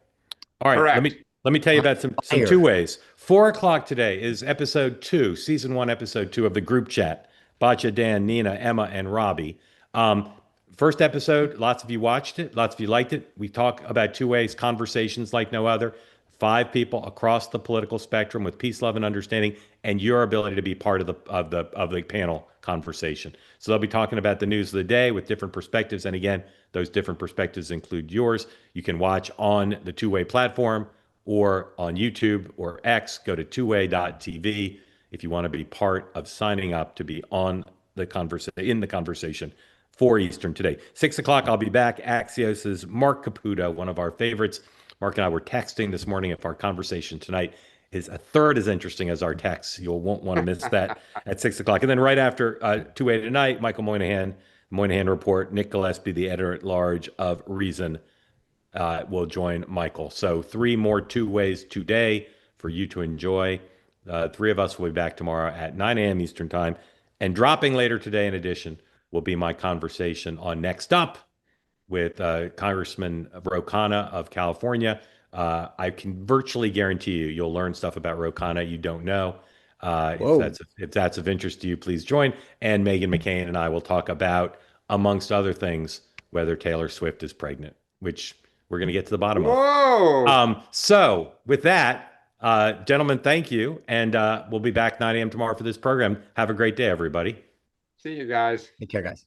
All right, correct. Let me tell you about some two ways. 4:00 today is episode 2, season 1, episode 2 of the group chat. Bacha, Dan, Nina, Emma, and Robbie. First episode, lots of you watched it. Lots of you liked it. We talk about two ways, conversations like no other. 5 people across the political spectrum with peace, love, and understanding, and your ability to be part of the panel conversation. So they'll be talking about the news of the day with different perspectives. And again, those different perspectives include yours. You can watch on the Two-Way platform or on YouTube or X. Go to twoway.tv if you want to be part of signing up to be on the conversation 4 Eastern today. 6:00, I'll be back. Axios' Mark Caputo, one of our favorites. Mark and I were texting this morning of our conversation tonight. is a third as interesting as our text. You won't want to miss that at 6 o'clock. And then right after 2 tonight, Michael Moynihan, Moynihan Report, Nick Gillespie, the editor-at-large of Reason, will join Michael. So 3 more 2 ways today for you to enjoy. 3 of us will be back tomorrow at 9 a.m. Eastern Time. And dropping later today, in addition, will be my conversation on Next Up with Congressman Ro Khanna of California. I can virtually guarantee you'll learn stuff about Ro Khanna you don't know. If that's of interest to you, please join. And Meghan McCain and I will talk about, amongst other things, whether Taylor Swift is pregnant, which we're going to get to the bottom of. So with that, gentlemen, thank you. And we'll be back 9 a.m. tomorrow for this program. Have a great day, everybody. See you guys. Take care, guys.